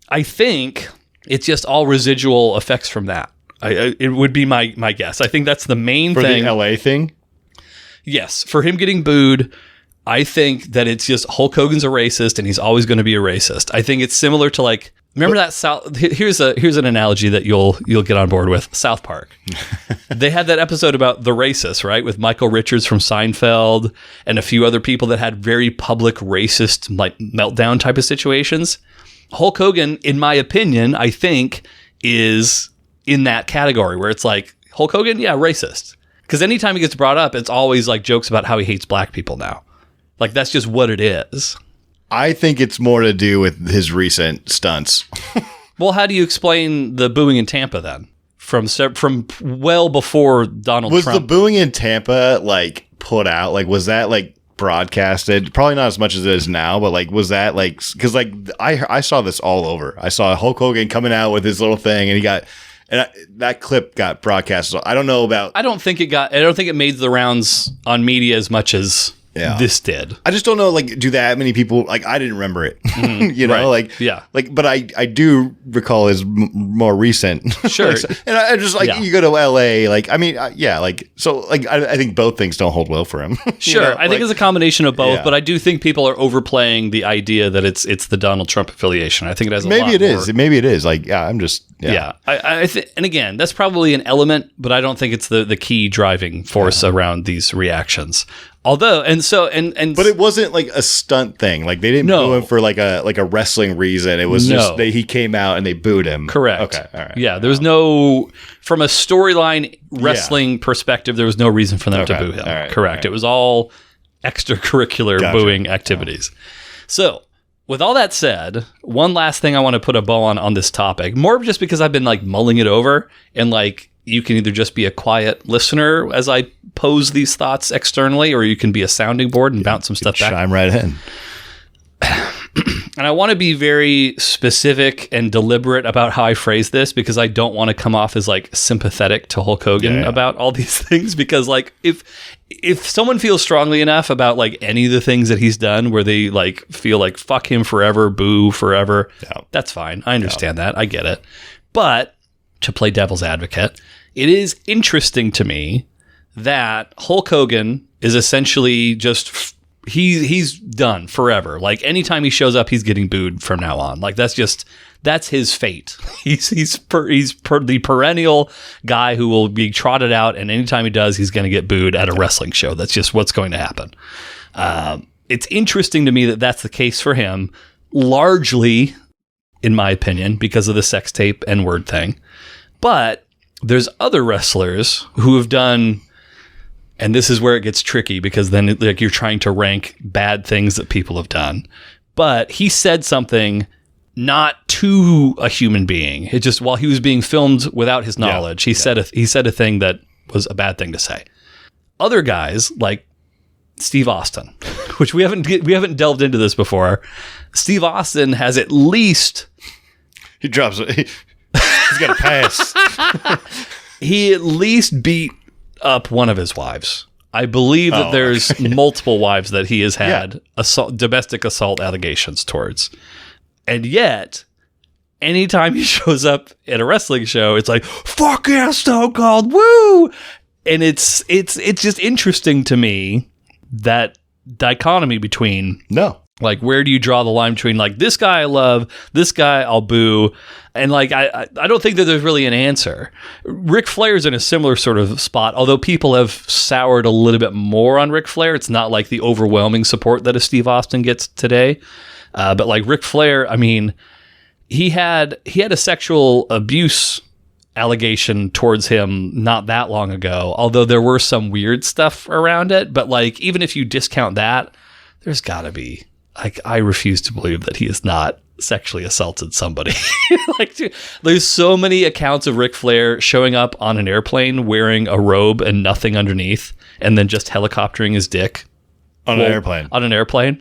I think it's just all residual effects from that. It would be my guess. I think that's the main thing. For the LA thing? Yes. For him getting booed, I think that it's just Hulk Hogan's a racist and he's always going to be a racist. I think it's similar to like, remember that here's an analogy that you'll get on board with. South Park. They had that episode about the racists, right? With Michael Richards from Seinfeld and a few other people that had very public racist like meltdown type of situations. Hulk Hogan, in my opinion, I think is in that category where it's like, Hulk Hogan, yeah, racist. Because anytime he gets brought up, it's always like jokes about how he hates black people now. Like that's just what it is. I think it's more to do with his recent stunts. Well, how do you explain the booing in Tampa then? From well before Donald Trump. Was the booing in Tampa like put out? Like was that like broadcasted? Probably not as much as it is now, but like was that like because like I saw this all over. I saw Hulk Hogan coming out with his little thing, and that clip got broadcast. So I don't know about. I don't think it made the rounds on media as much as. Yeah. This did. I just don't know, like, do that many people, like, I didn't remember it, right. but I do recall his more recent. Sure. And I just, like, you go to LA, like, I mean, so, like, I think both things don't hold well for him. Sure. I think it's a combination of both, but I do think people are overplaying the idea that it's the Donald Trump affiliation. I think it has a lot more. Maybe it is. Like, I'm just, I think, and again, that's probably an element, but I don't think it's the key driving force around these reactions. Although, but it wasn't like a stunt thing. Like they didn't boo him for like a wrestling reason. It was just he came out and they booed him. Correct. Okay. All right. Yeah. There was no, from a storyline wrestling perspective, there was no reason for them to boo him. Right. Correct. It was all extracurricular booing activities. So with all that said, one last thing I want to put a bow on this topic, more just because I've been like mulling it over and like, you can either just be a quiet listener as I pose these thoughts externally, or you can be a sounding board and bounce some stuff back. Chime right in. And I want to be very specific and deliberate about how I phrase this, because I don't want to come off as like sympathetic to Hulk Hogan about all these things. Because like if someone feels strongly enough about like any of the things that he's done where they like feel like fuck him forever, boo forever, that's fine. I understand that. I get it. But to play devil's advocate, it is interesting to me that Hulk Hogan is essentially just he's done forever. Like anytime he shows up, he's getting booed from now on. Like that's his fate. He's the perennial guy who will be trotted out, and anytime he does, he's going to get booed at a wrestling show. That's just what's going to happen. It's interesting to me that that's the case for him, largely, in my opinion, because of the sex tape N-word thing. But there's other wrestlers who have done, and this is where it gets tricky, because then like you're trying to rank bad things that people have done. But he said something not to a human being. It just, while he was being filmed without his knowledge, he said a thing that was a bad thing to say. Other guys like Steve Austin, which we haven't delved into this before. Steve Austin has at least he drops it. He's got a pass. He at least beat up one of his wives. I believe that there's multiple wives that he has had domestic assault allegations towards. And yet, anytime he shows up at a wrestling show, it's like, fuck yeah, Stone Cold, woo! And it's just interesting to me, that dichotomy between... Like, where do you draw the line between, like, this guy I love, this guy I'll boo? And, like, I don't think that there's really an answer. Ric Flair's in a similar sort of spot, although people have soured a little bit more on Ric Flair. It's not like the overwhelming support that a Steve Austin gets today. But, like, Ric Flair, I mean, he had a sexual abuse allegation towards him not that long ago, although there were some weird stuff around it. But, like, even if you discount that, there's got to be... I refuse to believe that he has not sexually assaulted somebody. There's so many accounts of Ric Flair showing up on an airplane wearing a robe and nothing underneath, and then just helicoptering his dick on an airplane. On an airplane,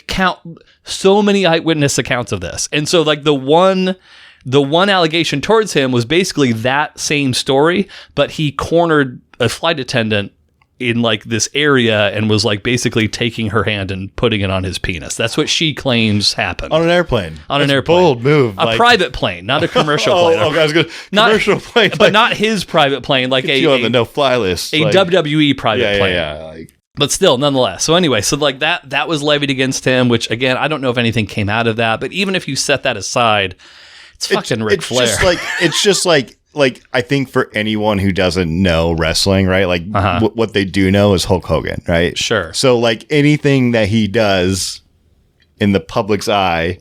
count so many eyewitness accounts of this, and so like the one allegation towards him was basically that same story, but he cornered a flight attendant in like this area and was like basically taking her hand and putting it on his penis. That's what she claims happened. On an airplane. On an airplane. Bold move. A private plane, not a commercial plane. I was good. Commercial plane. But not his private plane, like you on the no-fly list. A WWE private plane. Yeah. But still, nonetheless. So anyway, so like that was levied against him, which again, I don't know if anything came out of that, but even if you set that aside, it's fucking Ric Flair. It's just like I think for anyone who doesn't know wrestling, right? Like what they do know is Hulk Hogan, right? Sure. So like anything that he does in the public's eye,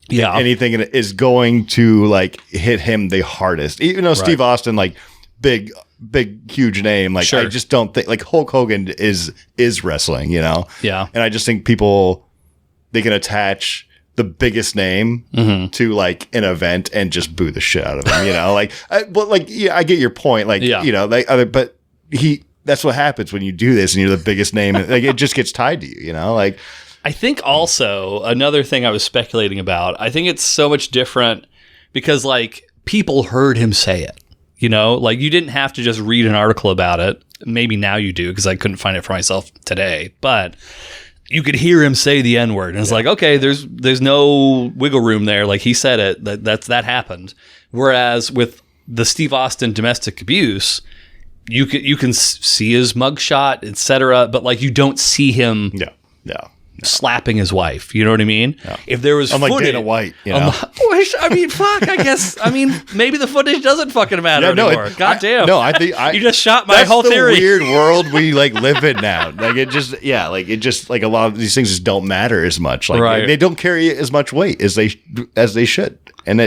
anything is going to like hit him the hardest. Even though Steve Austin, like big, huge name, like I just don't think like Hulk Hogan is wrestling, you know? Yeah. And I just think people, they can attach the biggest name to like an event and just boo the shit out of him, you know, I get your point. Like, you know, but that's what happens when you do this and you're the biggest name. Like it just gets tied to you, you know, like I think also another thing I was speculating about, I think it's so much different because like people heard him say it, you know, like you didn't have to just read an article about it. Maybe now you do, because I couldn't find it for myself today, but you could hear him say the N-word, and it's like, okay, there's no wiggle room there. Like he said it, that happened. Whereas with the Steve Austin domestic abuse, you can see his mugshot, etc., but like you don't see him slapping his wife. You know what I mean? No. If there was unlike footage, Dana White, you know? I mean, fuck. I guess. I mean, maybe the footage doesn't fucking matter anymore. God damn. I think you just shot my whole theory. That's the weird world we like live in now. Like it just, like a lot of these things just don't matter as much. Like they don't carry as much weight as they should, and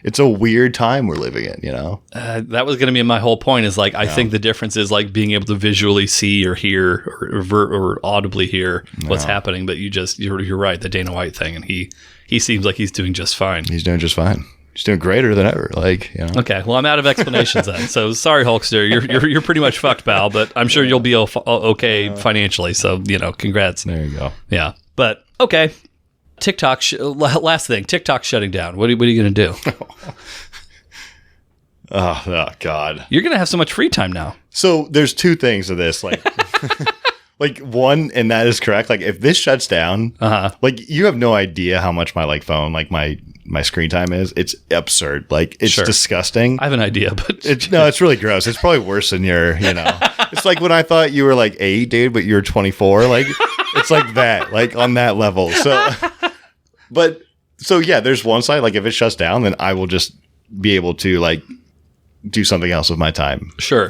it's a weird time we're living in, you know? That was going to be my whole point is like, I think the difference is like being able to visually see or hear or audibly hear what's happening. But you're right. The Dana White thing. And he seems like he's doing just fine. He's doing just fine. He's doing greater than ever. Like, you know? Okay. Well, I'm out of explanations then. So sorry, Hulkster. You're pretty much fucked, pal, but I'm sure you'll be okay financially. So, congrats. There you go. Yeah. But okay. TikTok, last thing, TikTok shutting down. What are you going to do? Oh, God. You're going to have so much free time now. So there's two things to this. Like, like one, and that is correct. Like if this shuts down, like you have no idea how much my phone, like my screen time is. It's absurd. Like it's disgusting. I have an idea, but it's really gross. It's probably worse than it's like when I thought you were like 8, dude, but you're 24. Like it's like that, like on that level. So yeah, there's one side. Like if it shuts down, then I will just be able to like do something else with my time. Sure.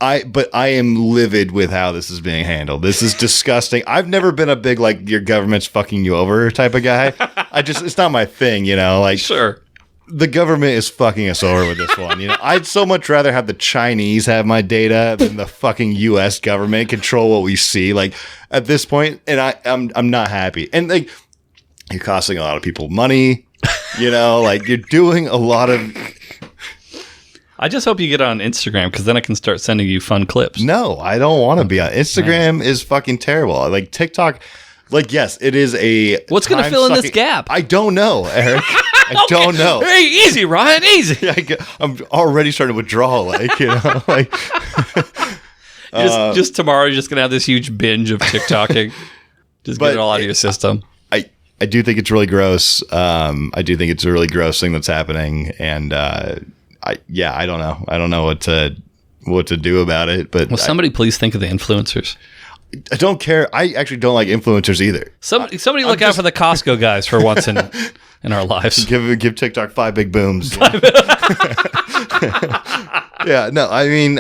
But I am livid with how this is being handled. This is disgusting. I've never been a big like your government's fucking you over type of guy. It's not my thing, like sure. The government is fucking us over with this one. I'd so much rather have the Chinese have my data than the fucking US government control what we see. Like at this point, and I'm not happy. And like you're costing a lot of people money, like you're doing a lot of. I just hope you get on Instagram because then I can start sending you fun clips. No, I don't want to be on Instagram. Is fucking terrible. Like TikTok, like yes, it is a. What's going to fill in this gap? I don't know, Eric. I don't know. Hey, easy, Ryan, easy. I'm already starting to withdraw. Like just tomorrow, you're just gonna have this huge binge of TikToking. Just get it all out of your system. I do think it's really gross. I do think it's a really gross thing that's happening, and I don't know. I don't know what to do about it. But will somebody please think of the influencers? I don't care. I actually don't like influencers either. Somebody look out for the Costco guys for once in our lives. Give TikTok 5 big booms. Yeah, no, I mean,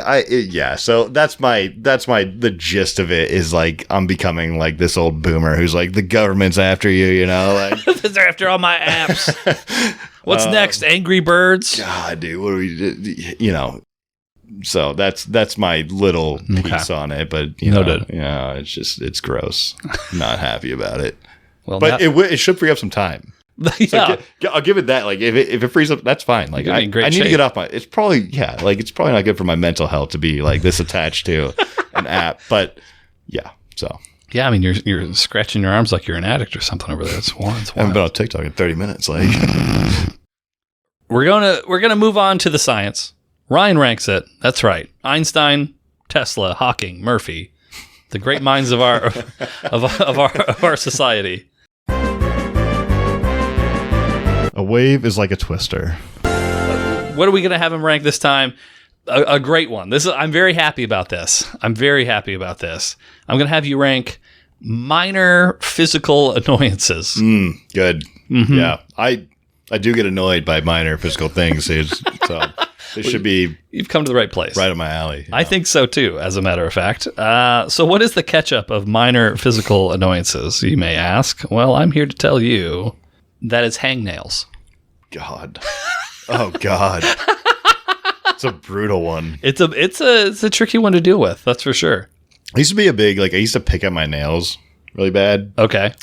so that's the gist of it is like I'm becoming like this old boomer who's like the government's after you, like they're after all my apps. What's next? Angry Birds? God, dude, what do we so that's my little piece on it, but it's gross. Not happy about it. Well, but it should free up some time. Yeah, so I'll give it that. Like if it frees up, that's fine. Like I need to get off my. It's probably not good for my mental health to be like this attached to an app. But yeah, so yeah, I mean you're scratching your arms like you're an addict or something over there. It's wild. I haven't been on TikTok in 30 minutes. Like we're gonna move on to the science. Ryan ranks it. That's right. Einstein, Tesla, Hawking, Murphy, the great minds of our of our society. A wave is like a twister. What are we going to have him rank this time? A great one. I'm very happy about this. I'm going to have you rank minor physical annoyances. Good. Mm-hmm. Yeah. I do get annoyed by minor physical things. So this should be... You've come to the right place. Right up my alley. I think so too, as a matter of fact. So what is the catch-up of minor physical annoyances, you may ask? Well, I'm here to tell you that it's hangnails. God. Oh, God. It's a brutal one. It's a tricky one to deal with, that's for sure. I used to be I used to pick up my nails really bad. Okay.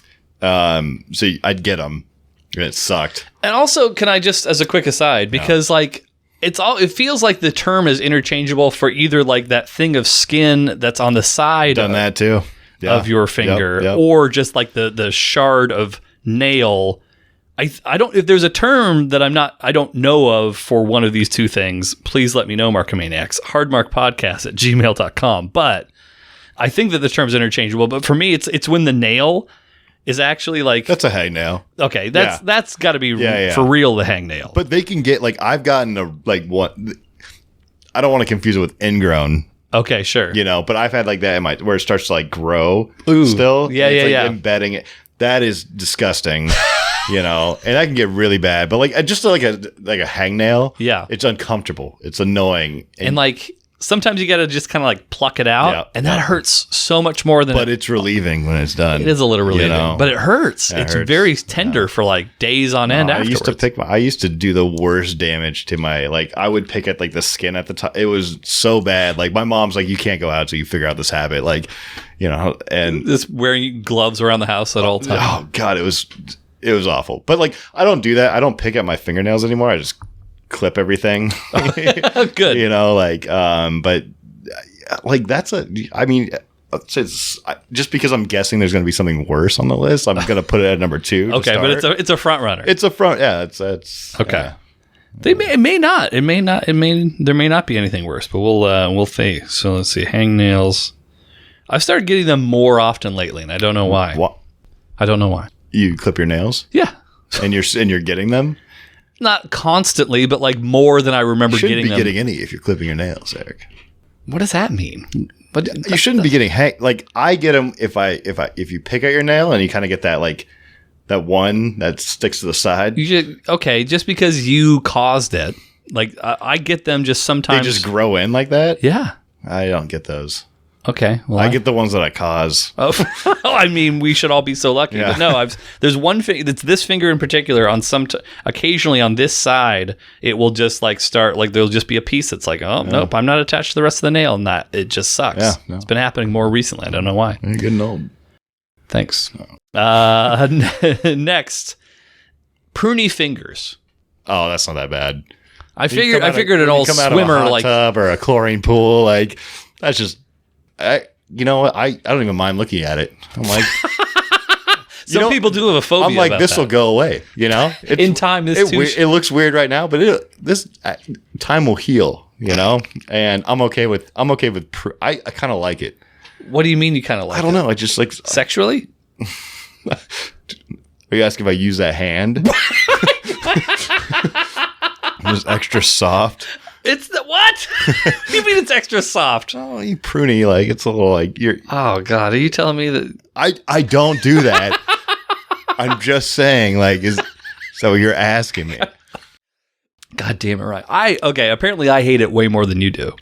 So I'd get them, and it sucked. And also, can I just, as a quick aside, because it feels like the term is interchangeable for either like that thing of skin that's on the side that too. Yeah. Of your finger, or just like the shard of nail. I don't, if there's a term that I don't know of for one of these two things, please let me know, Markomaniacs. hardmarkpodcast@gmail.com. But I think that the term's interchangeable. But for me, it's when the nail is actually like... That's a hangnail. Okay, that's got to be for real the hangnail. But they can get, I've gotten one... I don't want to confuse it with ingrown Okay, sure. But I've had like that where it starts to like grow Ooh. still. Yeah, it's yeah. Embedding it. That is disgusting. And that can get really bad. But like just like a hangnail. Yeah. It's uncomfortable. It's annoying. And like sometimes you got to just kind of like pluck it out, and that hurts so much more than. But it's relieving when it's done. It is a little relieving, but it hurts. It's very tender for like days on end. Afterwards. I used to do the worst damage to my I would pick at like the skin at the top. It was so bad. Like my mom's like, you can't go out until you figure out this habit. Like, and just wearing gloves around the house at all times. Oh God, it was awful. But like, I don't do that. I don't pick at my fingernails anymore. I just clip everything. Good. But like just because I'm guessing there's going to be something worse on the list, I'm going to put it at number 2. Okay, but it's a front runner. It's a front. Yeah, it's okay. Yeah. It may not. There may not be anything worse, but we'll see. So let's see. Hangnails. I've started getting them more often lately, and I don't know why. What? I don't know why. You clip your nails? Yeah. And you're getting them? Not constantly, but like more than I remember getting them. You shouldn't be getting any if you're clipping your nails, Eric. What does that mean? You shouldn't be getting like I get them if you pick at your nail and you kind of get that like that one that sticks to the side. Just because you caused it. Like I get them just sometimes. They just grow in like that? Yeah. I don't get those. Okay. Well, I get the ones that I cause. Oh, I mean, we should all be so lucky. Yeah. But no, there's one that's this finger in particular. On occasionally on this side, it will just like start like there'll just be a piece that's like, nope, I'm not attached to the rest of the nail, and that it just sucks. Yeah, no. It's been happening more recently. I don't know why. You're getting old. Thanks. Next, pruny fingers. Oh, that's not that bad. I figured an old swimmer out of a hot like tub or a chlorine pool, like that's just. I don't even mind looking at it. I'm like, some people do have a phobia. I'm like, this will go away. In time, it looks weird right now, but this time will heal. And I'm okay with. I kind of like it. What do you mean you kind of like it? I don't know. I just like sexually. Are you asking if I use that hand? Just extra soft. It's what? You mean it's extra soft? Oh, you pruny, like it's a little like you're. Oh God, are you telling me that? I don't do that. I'm just saying, like, so you're asking me? God damn it! Right. Apparently, I hate it way more than you do.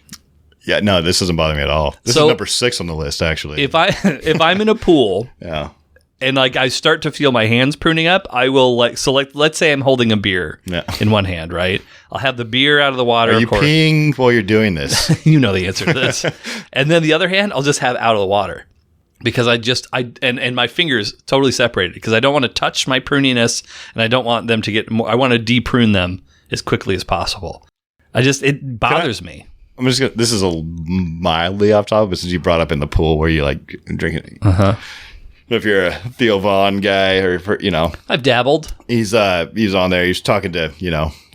Yeah, no, this doesn't bother me at all. This is number 6 on the list, actually. If I'm in a pool, yeah. And like I start to feel my hands pruning up, I will let's say I'm holding a beer in one hand, right? I'll have the beer out of the water. Are you peeing while you're doing this? You know the answer to this. And then the other hand, I'll just have out of the water because and my fingers totally separated because I don't want to touch my pruniness and I don't want them to get more. I want to de-prune them as quickly as possible. It bothers me. I'm just gonna. This is a mildly off topic, but since you brought up in the pool where you like drinking. If you're a Theo Vaughn guy or, I've dabbled. He's on there. He's talking to,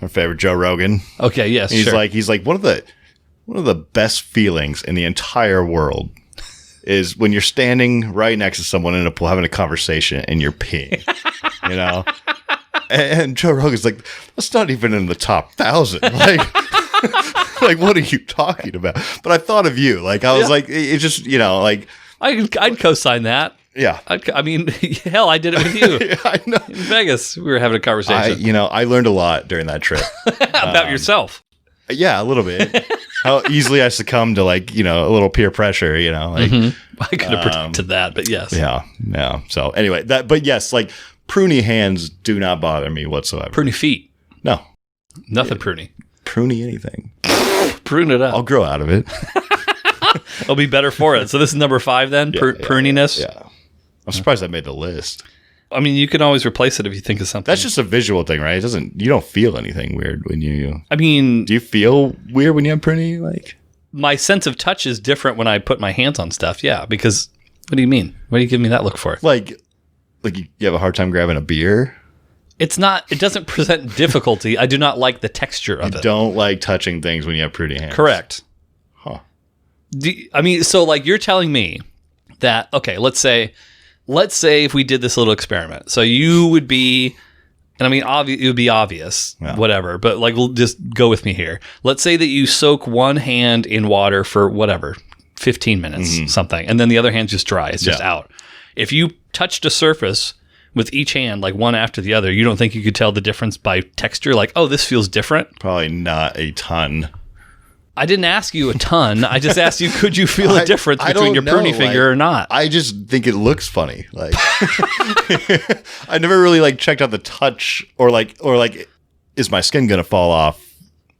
our favorite Joe Rogan. Okay. Yes. He's like one of the best feelings in the entire world is when you're standing right next to someone in a pool having a conversation and you're peeing, and Joe Rogan's like, that's not even in the top 1,000. Like, what are you talking about? But I thought of you. Like, I was like, it's just, like. I'd co-sign that. Yeah. I mean, hell, I did it with you. I know. In Vegas, we were having a conversation. I learned a lot during that trip. About yourself. Yeah, a little bit. How easily I succumb to, like, a little peer pressure, like. Mm-hmm. I could have predicted that, but yes. Yeah. So, anyway, but yes, like, pruny hands do not bother me whatsoever. Pruny feet? No. Nothing pruny. Pruny anything. Prune it up. I'll grow out of it. I'll be better for it. So this is number 5 then? Pruniness? Yeah. I'm surprised I made the list. I mean, you can always replace it if you think of something. That's just a visual thing, right? You don't feel anything weird when you... I mean... Do you feel weird when you have pruny? Like, my sense of touch is different when I put my hands on stuff, yeah. Because, what do you mean? What do you give me that look for? Like you have a hard time grabbing a beer? It doesn't present difficulty. I do not like the texture of it. You don't like touching things when you have pruny hands? Correct. Huh. So like you're telling me that, okay, let's say if we did this little experiment. So you would be, and I mean, it would be obvious, whatever, but like, we'll just go with me here. Let's say that you soak one hand in water for whatever, 15 minutes, something. And then the other hand's just dry. It's just out. If you touched a surface with each hand, like one after the other, you don't think you could tell the difference by texture? Like, oh, this feels different? Probably not a ton. I didn't ask you a ton. I just asked you, could you feel a difference between your pruny finger or not? I just think it looks funny. Like, I never really like checked out the touch or like, is my skin going to fall off?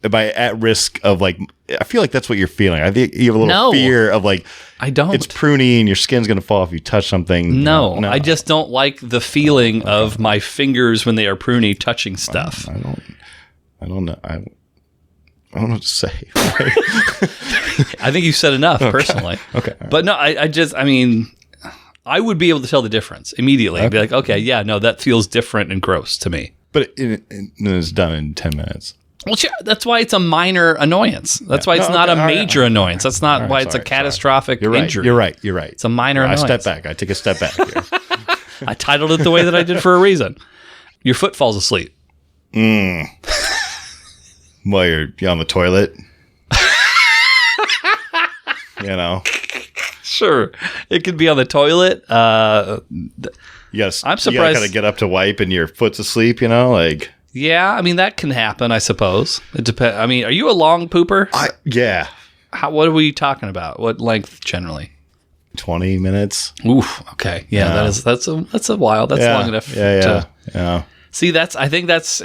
Am I at risk of like, I feel like that's what you're feeling. I think you have a little fear of like, I don't. It's pruny and your skin's going to fall if you touch something. No, I just don't like the feeling of my fingers when they are pruny touching stuff. I don't know. I don't know what to say. I think you said enough, personally. Okay. Right. But no, I mean, I would be able to tell the difference immediately. I'd be like, okay, yeah, no, that feels different and gross to me. But it's done in 10 minutes. Well, that's why it's a minor annoyance. That's why it's not a major annoyance. That's not why it's a catastrophic injury. You're right. It's a minor annoyance. I step back. I take a step back here. I titled it the way that I did for a reason. Your foot falls asleep. While you're on the toilet. Sure. It could be on the toilet. Yes. I'm surprised. You gotta kind of get up to wipe and your foot's asleep, like. Yeah, I mean, that can happen, I suppose. It depends. I mean, are you a long pooper? Yeah. What are we talking about? What length generally? 20 minutes. Oof. Okay. Yeah, that's a while. That's long enough. Yeah. See, I think that's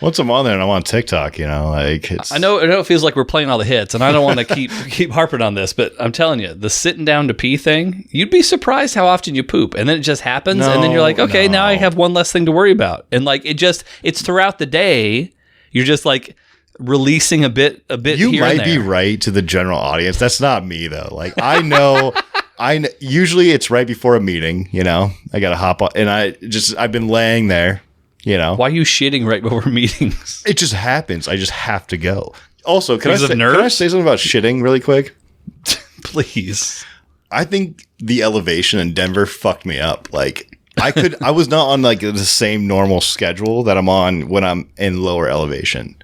once I'm on there and I'm on TikTok, like it's. I know it feels like we're playing all the hits, and I don't want to keep harping on this, but I'm telling you, the sitting down to pee thing, you'd be surprised how often you poop, and then it just happens, and then you're like, okay, now I have one less thing to worry about, and like it's throughout the day, you're just like releasing a bit. You here might be right to the general audience. That's not me though. Like I know. Usually it's right before a meeting. I got to hop on, and I've been laying there. Why are you shitting right before meetings? It just happens. I just have to go. Also, can I say something about shitting really quick? Please. I think the elevation in Denver fucked me up. Like I was not on like the same normal schedule that I'm on when I'm in lower elevation.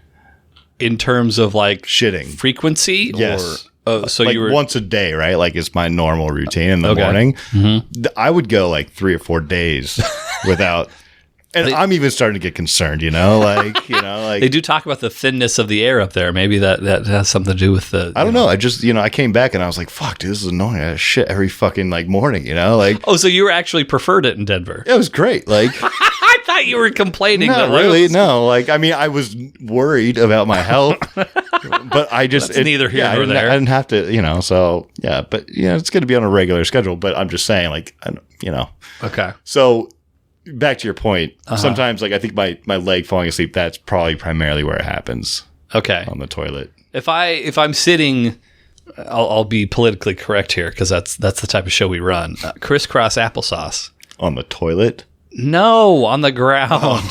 In terms of like shitting frequency? Yes. So like you were once a day, right? Like it's my normal routine in the morning. Mm-hmm. I would go like 3 or 4 days without. And I'm even starting to get concerned, like they do talk about the thinness of the air up there. Maybe that has something to do with the. I don't know. I just, I came back and I was like, "Fuck, dude, this is annoying. I shit every fucking like morning." Like. Oh, so you actually preferred it in Denver? It was great. Like. I thought you were complaining. Not really. No. Like, I mean, I was worried about my health, but I just neither here nor there. I didn't have to, So yeah, but it's going to be on a regular schedule. But I'm just saying, like, Okay. So. Back to your point. Sometimes, like I think my leg falling asleep. That's probably primarily where it happens. Okay, on the toilet. If I'm sitting, I'll be politically correct here because that's the type of show we run. Crisscross applesauce on the toilet. No, on the ground.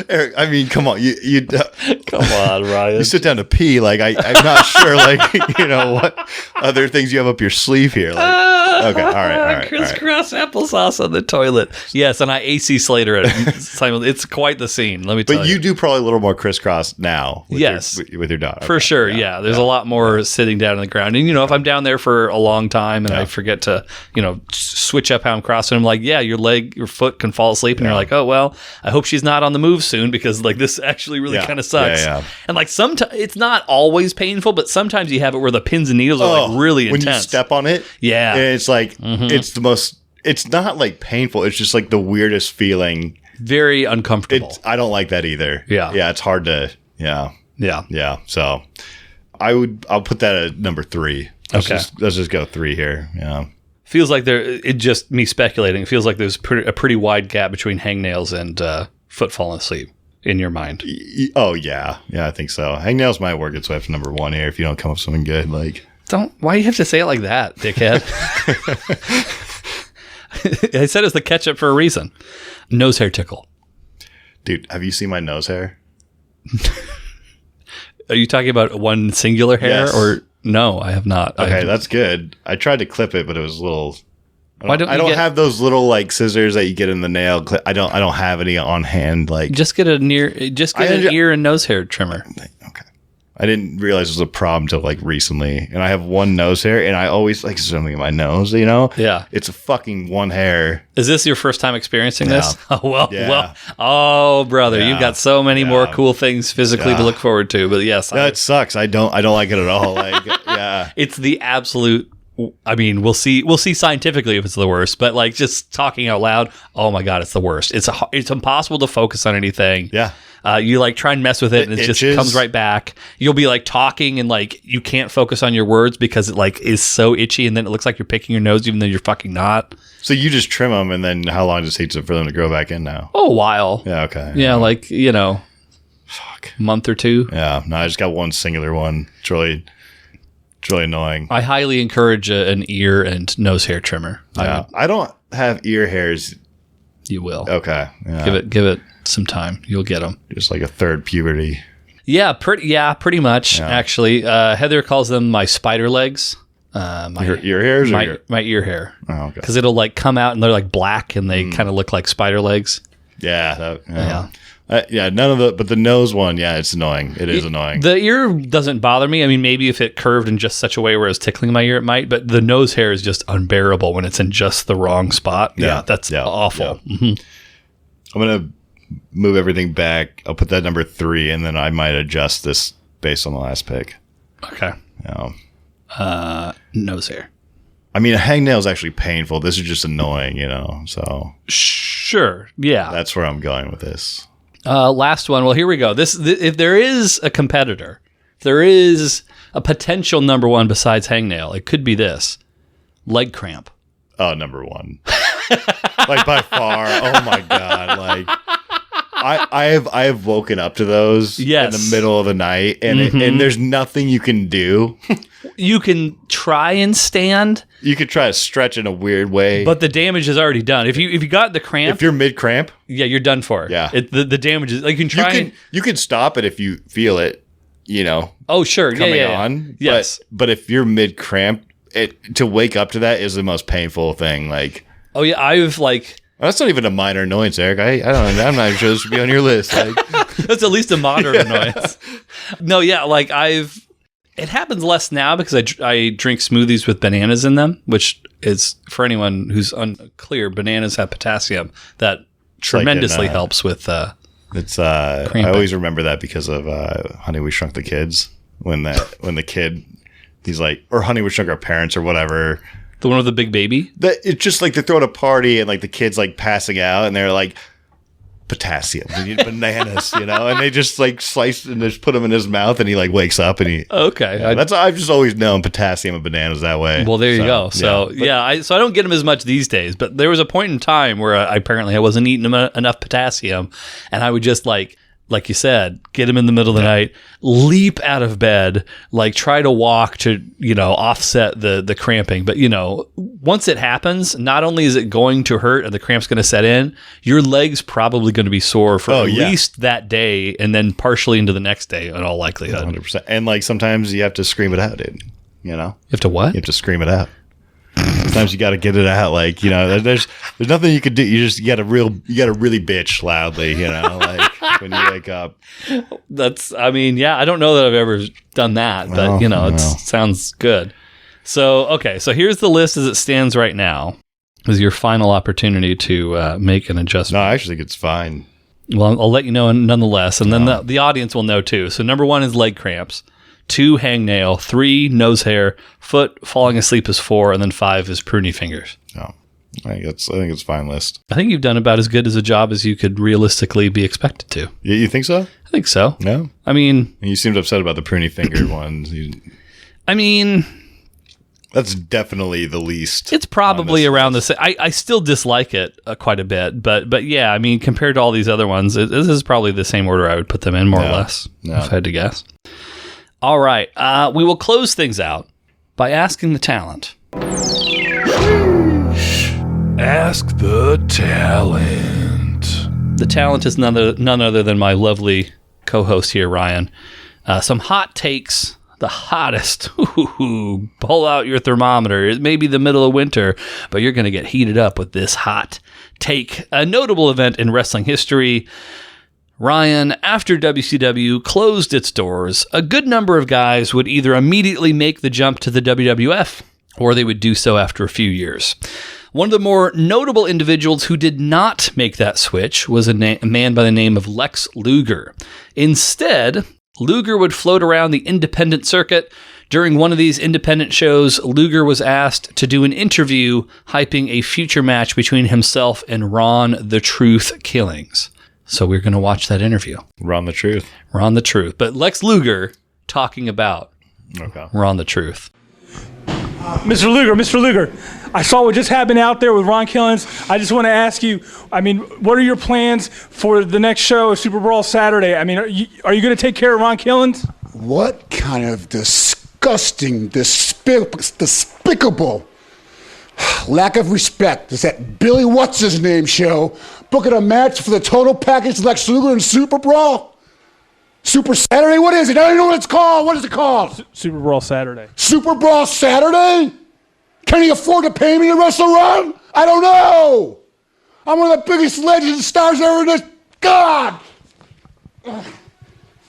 Erik, I mean, come on, you come on, Ryan. You sit down to pee, like I'm not sure, like what other things you have up your sleeve here. Like, okay, all right. Crisscross applesauce on the toilet. Yes, and I AC Slater it. It's quite the scene. Let me tell you. But you do probably a little more crisscross now. With yes, with your daughter for sure. Yeah, there's a lot more sitting down on the ground, and if I'm down there for a long time and I forget to switch up how I'm crossing, I'm like, yeah, your foot can fall asleep, and you're like, oh well, I hope she's not on the move soon because like this actually really kind of sucks. Yeah. And like sometimes it's not always painful, but sometimes you have it where the pins and needles are like really intense. When you step on it, and it's like it's the most. It's not like painful. It's just like the weirdest feeling. Very uncomfortable. I don't like that either. Yeah, it's hard to. Yeah. So I'll put that at number 3. Let's just go 3 here. Yeah. Feels like me speculating. It feels like there's a pretty wide gap between hangnails and foot falling asleep in your mind. Oh yeah, I think so. Hangnails might work its way up to number 1 here if you don't come up with something good. Like, why do you have to say it like that, dickhead? I said it's the ketchup for a reason. Nose hair tickle. Dude, have you seen my nose hair? Are you talking about one singular hair or no? I have not. Okay, that's good. I tried to clip it, but it was a little. I don't have those little like scissors that you get in the nail clip. I don't have any on hand. Like just get an ear and nose hair trimmer. Okay. I didn't realize it was a problem until like recently. And I have one nose hair, and I always like something in my nose, you know? Yeah. It's a fucking one hair. Is this your first time experiencing this? Oh, well. Yeah. Oh, brother, you've got so many more cool things physically to look forward to. But yes. That sucks. I don't like it at all. Like, yeah. It's the absolute... I mean, we'll see scientifically if it's the worst, but like just talking out loud, oh my God, it's the worst. It's impossible to focus on anything. Yeah. You like try and mess with it and it just comes right back. You'll be like talking and like you can't focus on your words because it like is so itchy, and then it looks like you're picking your nose even though you're fucking not. So you just trim them, and then how long does it take for them to grow back in now? Oh, a while. Yeah, okay. Yeah, like, you know, month or two. Yeah, no, I just got one singular one. It's really annoying. I highly encourage an ear and nose hair trimmer. Yeah. I don't have ear hairs. You will. Okay. Yeah. Give it some time. You'll get them. Just like a third puberty. Yeah, pretty much. Yeah. Actually, Heather calls them my spider legs. Your ear hairs? My ear hair. Oh, okay. Because it'll like come out and they're like black and they kind of look like spider legs. Yeah. None of but the nose one, it's annoying. It is annoying. The ear doesn't bother me. I mean, maybe if it curved in just such a way where it's tickling my ear, it might. But the nose hair is just unbearable when it's in just the wrong spot. Yeah, that's awful. Yeah. Mm-hmm. I'm gonna move everything back. I'll put that number 3, and then I might adjust this based on the last pick. Okay. Nose hair. I mean, a hangnail is actually painful. This is just annoying, So sure, yeah. That's where I'm going with this. Last one. Well, here we go. If there is a competitor, if there is a potential number one besides hangnail, it could be this: leg cramp. Oh, number 1. Like by far. Oh my God. Like I have woken up to those in the middle of the night, and and there's nothing you can do. You can try and stand. You could try to stretch in a weird way, but the damage is already done. If you got the cramp, if you're mid cramp, you're done for. Yeah, the damage is like you can try. You can stop it if you feel it. Oh sure, coming on. Yes, but if you're mid cramp, to wake up to that is the most painful thing. Like, oh yeah, I've like. That's not even a minor annoyance, Eric. I don't know. I'm not sure this should be on your list. Like, that's at least a moderate annoyance. No, yeah, like it happens less now because I drink smoothies with bananas in them, which is, for anyone who's unclear, bananas have potassium that tremendously helps with it's cramping. I always remember that because of Honey, We Shrunk the Kids. When the kid, he's like, or Honey, We Shrunk Our Parents or whatever. The one with the big baby? It's just like they're throwing a party and like the kid's like passing out and they're like, potassium, we need bananas, and they just like slice and just put them in his mouth and he like wakes up and he. Okay. I've just always known potassium and bananas that way. Well, there you go. So I don't get them as much these days, but there was a point in time where I wasn't eating enough potassium, and I would just like you said, get him in the middle of the night, leap out of bed, like try to walk to, offset the cramping. But, once it happens, not only is it going to hurt and the cramp's going to set in, your leg's probably going to be sore for at least that day and then partially into the next day in all likelihood. 100%. And like sometimes you have to scream it out, dude. You have to what? You have to scream it out. Sometimes you got to get it out, like there's nothing you could do. You got to really bitch loudly, like when you wake up. I don't know that I've ever done that, but it sounds good. So here's the list as it stands right now. Is your final opportunity to make an adjustment? No, I actually think it's fine. Well, I'll let you know nonetheless, and then the audience will know too. So number 1 is leg cramps. 2, hangnail. 3, nose hair. Foot, falling asleep is 4, and then 5 is pruny fingers. No, I think it's a fine list. I think you've done about as good as a job as you could realistically be expected to. You think so? I think so. No? I mean... You seemed upset about the pruny fingered ones. That's definitely the least. It's probably around the same. I still dislike it quite a bit, but yeah, compared to all these other ones, this is probably the same order I would put them in, more or less, if I had to guess. All right. We will close things out by asking the talent. Ask the talent. The talent is none other than my lovely co-host here, Ryan. Some hot takes, the hottest. Pull out your thermometer. It may be the middle of winter, but you're going to get heated up with this hot take. A notable event in wrestling history. Ryan, after WCW closed its doors, a good number of guys would either immediately make the jump to the WWF, or they would do so after a few years. One of the more notable individuals who did not make that switch was a man by the name of Lex Luger. Instead, Luger would float around the independent circuit. During one of these independent shows, Luger was asked to do an interview hyping a future match between himself and Ron the Truth Killings. So we're going to watch that interview. Ron the Truth. Ron the Truth. But Lex Luger talking about Ron the Truth. Mr. Luger, I saw what just happened out there with Ron Killings. I just want to ask you, what are your plans for the next show, Super Brawl Saturday? Are you going to take care of Ron Killings? What kind of disgusting, despicable lack of respect is that Billy What's-His-Name show booking a match for the total package Lex Luger and Super Brawl? Super Saturday? What is it? I don't even know what it's called. What is it called? Super Brawl Saturday. Super Brawl Saturday? Can he afford to pay me to wrestle Ron? I don't know. I'm one of the biggest legends and stars ever in this. God!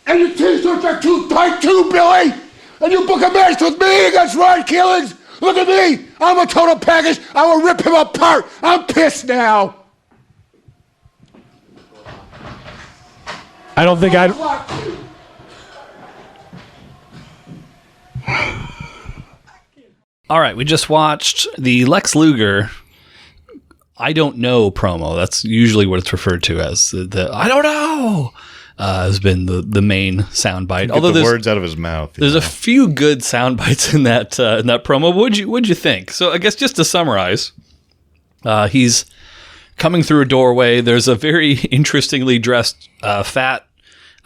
And your t-shirts are too tight too, Billy! And you book a match with me against Ron Killings? Look at me! I'm a total package. I will rip him apart. I'm pissed now. I don't think I'd... All right, we just watched the Lex Luger I don't know promo. That's usually what it's referred to as. The I don't know has been the main soundbite. Although the words out of his mouth. There's a few good sound bites in that promo. What'd you think? So I guess just to summarize, he's coming through a doorway. There's a very interestingly dressed fat.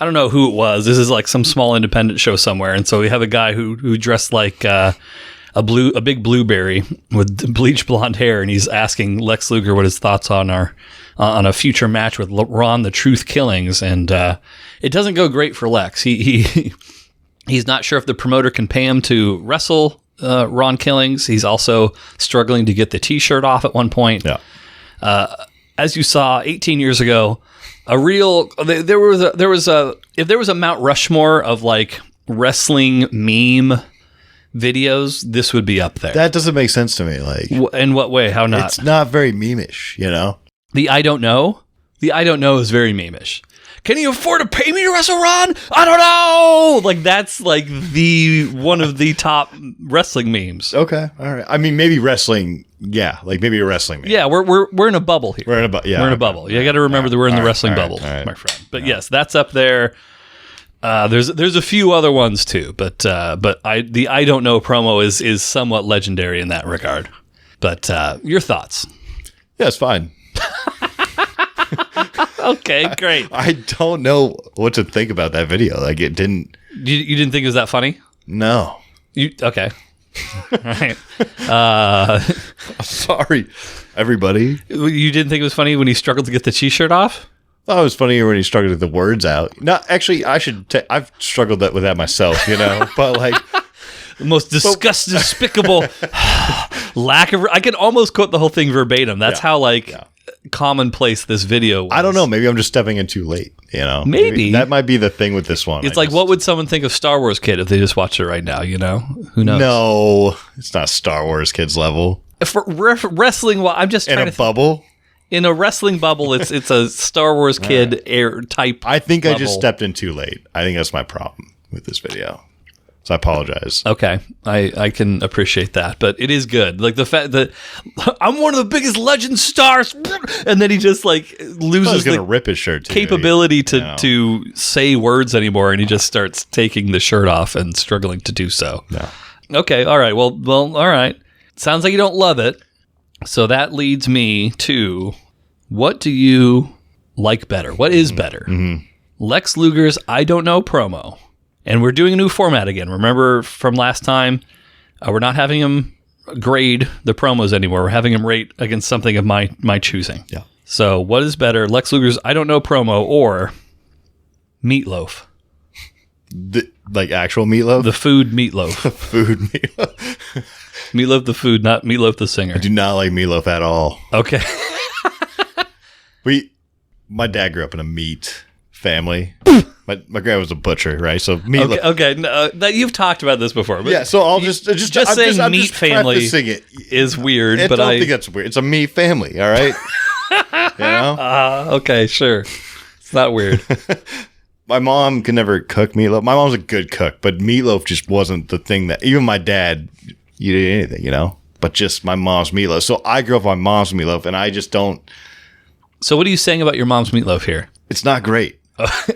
I don't know who it was. This is like some small independent show somewhere, and so we have a guy who dressed like a big blueberry with bleached blonde hair, and he's asking Lex Luger what his thoughts on a future match with Ron the Truth Killings, and it doesn't go great for Lex. He's not sure if the promoter can pay him to wrestle Ron Killings. He's also struggling to get the T-shirt off at one point. Yeah. As you saw 18 years ago, if there was a Mount Rushmore of like wrestling meme videos, this would be up there. That doesn't make sense to me. Like, in what way? How not? It's not very meme-ish, you know? The I don't know is very meme-ish. Can you afford to pay me to wrestle Ron? I don't know. Like that's like one of the top wrestling memes. Okay, all right. I mean, maybe wrestling. Yeah, like maybe a wrestling meme. Yeah, we're in a bubble here. We're in a bubble. You got to remember that we're in the wrestling bubble, my friend. But yes, that's up there. There's a few other ones too, but the I don't know promo is somewhat legendary in that regard. But your thoughts? Yeah, it's fine. Okay, great. I don't know what to think about that video. Like it didn't. You didn't think it was that funny? No. Okay. All right. Sorry, everybody. You didn't think it was funny when he struggled to get the T-shirt off? Oh, it was funnier when he struggled to get the words out. No, actually, I've struggled with that myself, you know. But like the most despicable lack of. I can almost quote the whole thing verbatim. That's how commonplace this video was. I don't know. Maybe I'm just stepping in too late. You know, maybe that might be the thing with this one. It's like, what would someone think of Star Wars Kid if they just watched it right now? You know, who knows? No, it's not Star Wars Kids level. For wrestling, well, I'm just trying in a bubble. In a wrestling bubble, it's a Star Wars Kid air type. I think level. I just stepped in too late. I think that's my problem with this video. So I apologize. Okay, I can appreciate that, but it is good. Like the fact that I'm one of the biggest legend stars, and then he just like loses the rip his shirt capability to say words anymore, and he just starts taking the shirt off and struggling to do so. No. Okay, all right. Well, all right. Sounds like you don't love it. So that leads me to, what do you like better? What is better? Mm-hmm. Lex Luger's I Don't Know promo. And we're doing a new format again. Remember from last time, we're not having him grade the promos anymore. We're having him rate against something of my choosing. Yeah. So what is better, Lex Luger's I Don't Know promo or Meatloaf? Like actual Meatloaf? The food Meatloaf. Food Meatloaf. Meatloaf the food, not Meatloaf the singer. I do not like Meatloaf at all. Okay. My dad grew up in a meat family. My grandma was a butcher, right? So meatloaf. Okay. No, you've talked about this before. But yeah, so I'll just saying I'm meat just family it. is weird. I but don't think that's weird. It's a meat family, all right? You know? Okay, sure. It's not weird. My mom could never cook meatloaf. My mom's a good cook, but meatloaf just wasn't the thing that even my dad, you did anything, you know? But just my mom's meatloaf. So I grew up on mom's meatloaf, and I just don't. So what are you saying about your mom's meatloaf here? It's not great.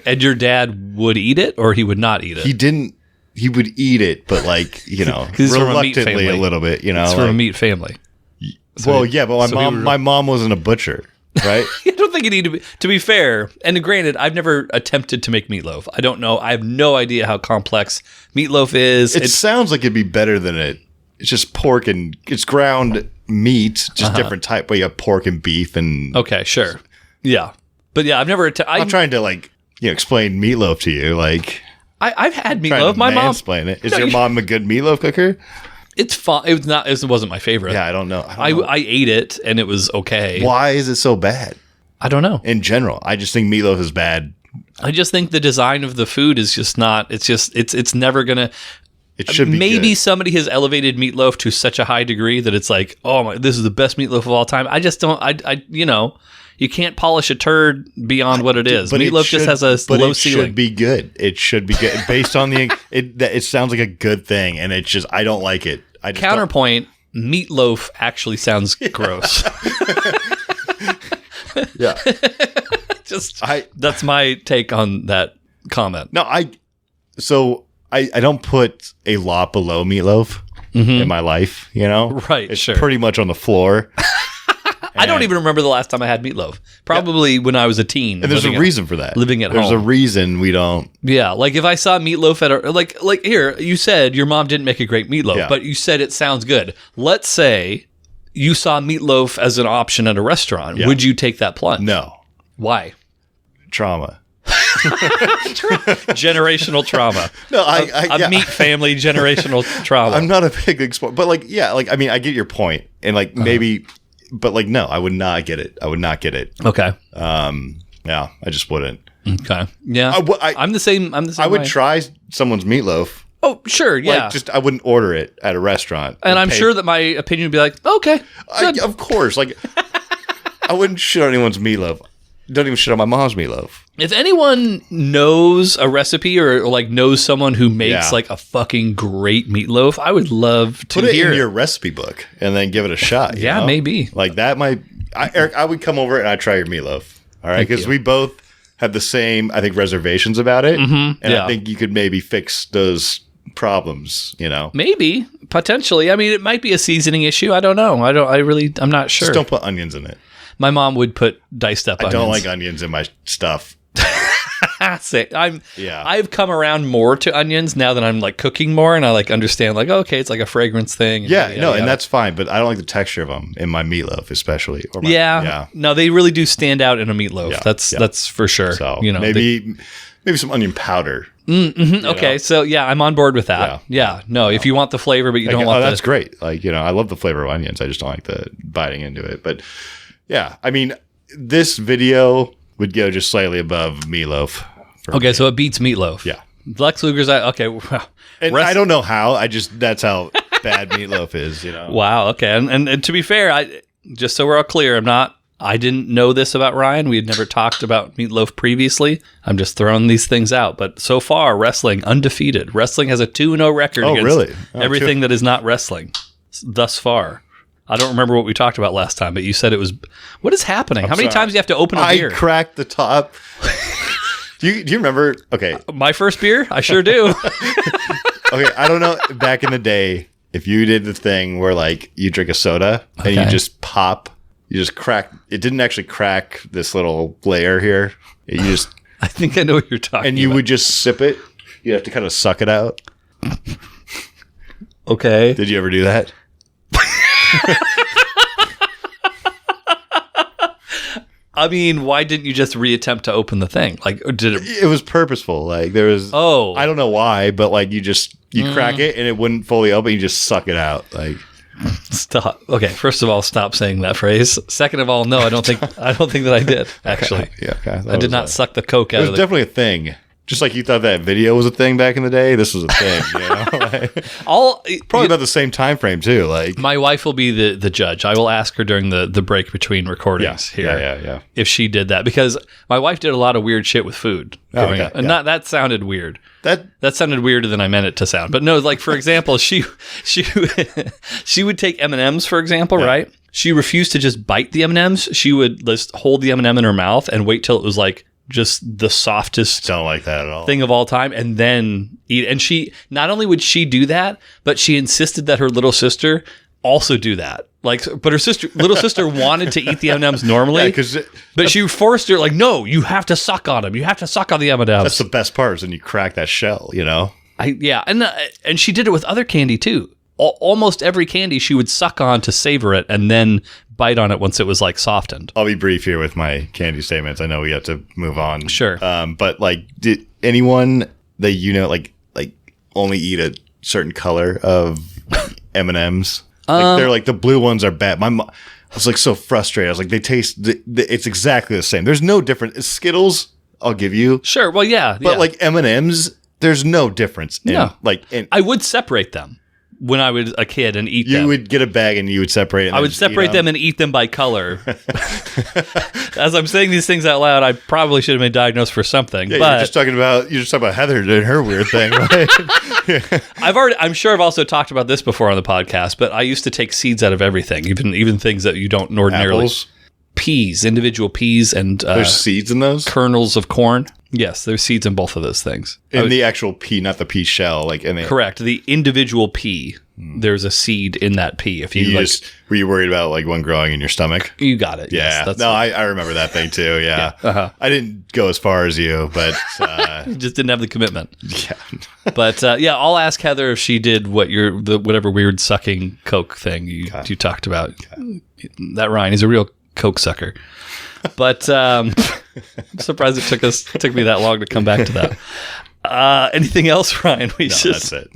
And your dad would eat it, or he would not eat it? He didn't. He would eat it, but like, you know, reluctantly a little bit, you know. It's from a meat family. So yeah, but my mom wasn't a butcher, right? I don't think you need to be fair. And granted, I've never attempted to make meatloaf. I don't know. I have no idea how complex meatloaf is. It sounds like it'd be better than it. It's just pork and it's ground meat, just different type. But you have pork and beef and. Okay, sure. Yeah. But yeah, I've never. I'm trying to like, explain meatloaf to you. Like, I've had meatloaf. My mom. Explain it. Is your mom a good meatloaf cooker? It's fine. It was not. It wasn't my favorite. Yeah, I don't know. I ate it and it was okay. Why is it so bad? I don't know. In general, I just think meatloaf is bad. I just think the design of the food is just not. It's just. It's never gonna. It should be maybe good. Somebody has elevated meatloaf to such a high degree that it's like, oh my, this is the best meatloaf of all time. I just don't. You can't polish a turd beyond what it is. But meatloaf just has a low ceiling. It should be good. It should be good based on it sounds like a good thing, and it's just I don't like it. Counterpoint: meatloaf actually sounds gross. Yeah, that's my take on that comment. No, I don't put a lot below meatloaf in my life. You know, right? It's sure. pretty much on the floor. I don't even remember the last time I had meatloaf. Probably when I was a teen. And there's a reason for that. Living at home. There's a reason we don't. Yeah, like if I saw meatloaf at a like here, you said your mom didn't make a great meatloaf, but you said it sounds good. Let's say you saw meatloaf as an option at a restaurant. Yeah. Would you take that plunge? No. Why? Trauma. Generational trauma. No, a meat family generational trauma. I'm not a big explorer, but like, yeah, like I mean, I get your point, and like maybe. But like, no, I would not get it. Okay. Yeah, I just wouldn't. Okay. Yeah. I'm the same. I would try someone's meatloaf. Oh, sure. Yeah. Like, I wouldn't order it at a restaurant. And I'm sure that my opinion would be like, okay, good. Of course. Like, I wouldn't shit on anyone's meatloaf. Don't even shit on my mom's meatloaf. If anyone knows a recipe or like knows someone who makes like a fucking great meatloaf, I would love to put it hear in your recipe book and then give it a shot. You know? Maybe. Like that might. Eric, I would come over and I'd try your meatloaf. All right, because we both have the same, I think, reservations about it, and I think you could maybe fix those problems. You know, maybe potentially. I mean, it might be a seasoning issue. I don't know. I'm not sure. Just don't put onions in it. My mom would put diced up onions. I don't like onions in my stuff. I've come around more to onions now that I'm like cooking more, and I like understand like, okay, it's like a fragrance thing. And that's fine, but I don't like the texture of them in my meatloaf, especially. No, they really do stand out in a meatloaf. Yeah, that's for sure. So maybe some onion powder. Okay, so I'm on board with that. If you want the flavor, but you don't want that's great. Like, I love the flavor of onions. I just don't like the biting into it. But yeah, I mean, this video would go just slightly above meatloaf. Okay, so it beats meatloaf. Yeah. Lex Luger's okay. And I don't know how. That's how bad meatloaf is, you know. Wow, okay. And to be fair, just so we're all clear, I didn't know this about Ryan. We had never talked about meatloaf previously. I'm just throwing these things out. But so far, wrestling undefeated. Wrestling has a 2-0 record against everything that is not wrestling thus far. I don't remember what we talked about last time, but you said it was. What is happening? How many times do you have to open a beer? I cracked the top. Do you remember? Okay, my first beer. I sure do. Okay, I don't know. Back in the day, if you did the thing where like you drink a soda and you just pop, you just crack. It didn't actually crack this little layer here. You just. I think I know what you're talking about. And you would just sip it. You have to kind of suck it out. Okay. Did you ever do that? I mean, why didn't you just reattempt to open the thing? Like, did it? It was purposeful. Like there was. Oh, I don't know why, but like you crack it and it wouldn't fully open. You just suck it out. Like Stop. Okay, first of all, stop saying that phrase. Second of all, no, I don't think that I did, actually. Okay. I did not suck the coke out It of was the... definitely a thing. Just like you thought that video was a thing back in the day, this was a thing, you know? Probably about the same time frame, too. Like, my wife will be the judge. I will ask her during the break between recordings here Yeah. if she did that. Because my wife did a lot of weird shit with food growing up. And that sounded weird. That sounded weirder than I meant it to sound. But no, like, for example, she would take M&Ms, for example, right? She refused to just bite the M&Ms. She would just hold the M&M in her mouth and wait till it was like just the softest don't like that at all thing of all time, and then eat. And she, not only would she do that, but she insisted that her little sister also do that. Like, but her little sister wanted to eat the M&Ms normally, but she forced her, like, no, you have to suck on them. You have to suck on the M&Ms. That's the best part, is when you crack that shell, you know? And she did it with other candy too. Almost every candy she would suck on to savor it and then bite on it once it was like softened. I'll be brief here with my candy statements. I know we have to move on. Sure. But like, did anyone that you know like only eat a certain color of M&Ms? Like they're like, the blue ones are bad. My mom was like so frustrated. I was like, they taste. It's exactly the same. There's no difference. Skittles, I'll give you. Sure. Well, yeah. But like M&Ms, there's no difference. I would separate them when I was a kid and eat them. You would get a bag and you would separate it. I would separate them and eat them by color. As I'm saying these things out loud, I probably should have been diagnosed for something. Yeah, but you're just talking about Heather doing her weird thing, right? I'm sure I've also talked about this before on the podcast, but I used to take seeds out of everything, even things that you don't ordinarily. Apples? Peas, individual peas, and there's seeds in those? Kernels of corn. Yes, there's seeds in both of those things. In the actual pea, not the pea shell. Correct. The individual pea, there's a seed in that pea. If you were you worried about like one growing in your stomach? You got it. Yeah. Yes, I remember that thing too. Yeah. I didn't go as far as you, but you just didn't have the commitment. Yeah. But I'll ask Heather if she did whatever weird sucking Coke thing you talked about. Okay. That Ryan is a real Coke sucker. But I'm surprised it took me that long to come back to that. Anything else, Ryan? That's it.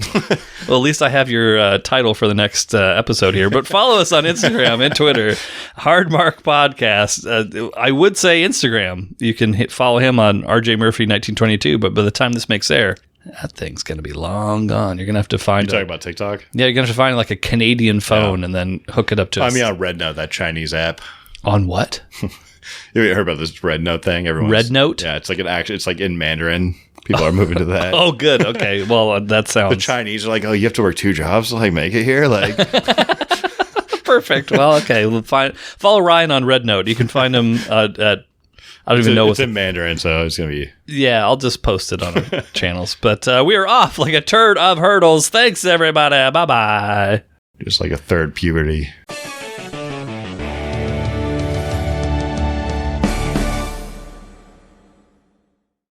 Well, at least I have your title for the next episode here. But follow us on Instagram and Twitter, Hardmark Podcast. I would say Instagram. You can follow him on RJ Murphy 1922. But by the time this makes air, that thing's going to be long gone. You're going to have to find... You're talking about TikTok? Yeah, you're going to have to find like a Canadian phone and then hook it up to... I mean, on Red Note, that Chinese app. On what? You heard about this Red Note thing? Red Note? Yeah, it's like it's like in Mandarin. People are moving to that. Oh, good. Okay. Well, that sounds... The Chinese are like, oh, you have to work 2 jobs to like make it here? Like... Perfect. Well, okay. We'll follow Ryan on Red Note. You can find him at... I don't even know it's in Mandarin, so it's going to be... Yeah, I'll just post it on our channels. But we are off like a turd of hurdles. Thanks, everybody. Bye-bye. Just like a third puberty.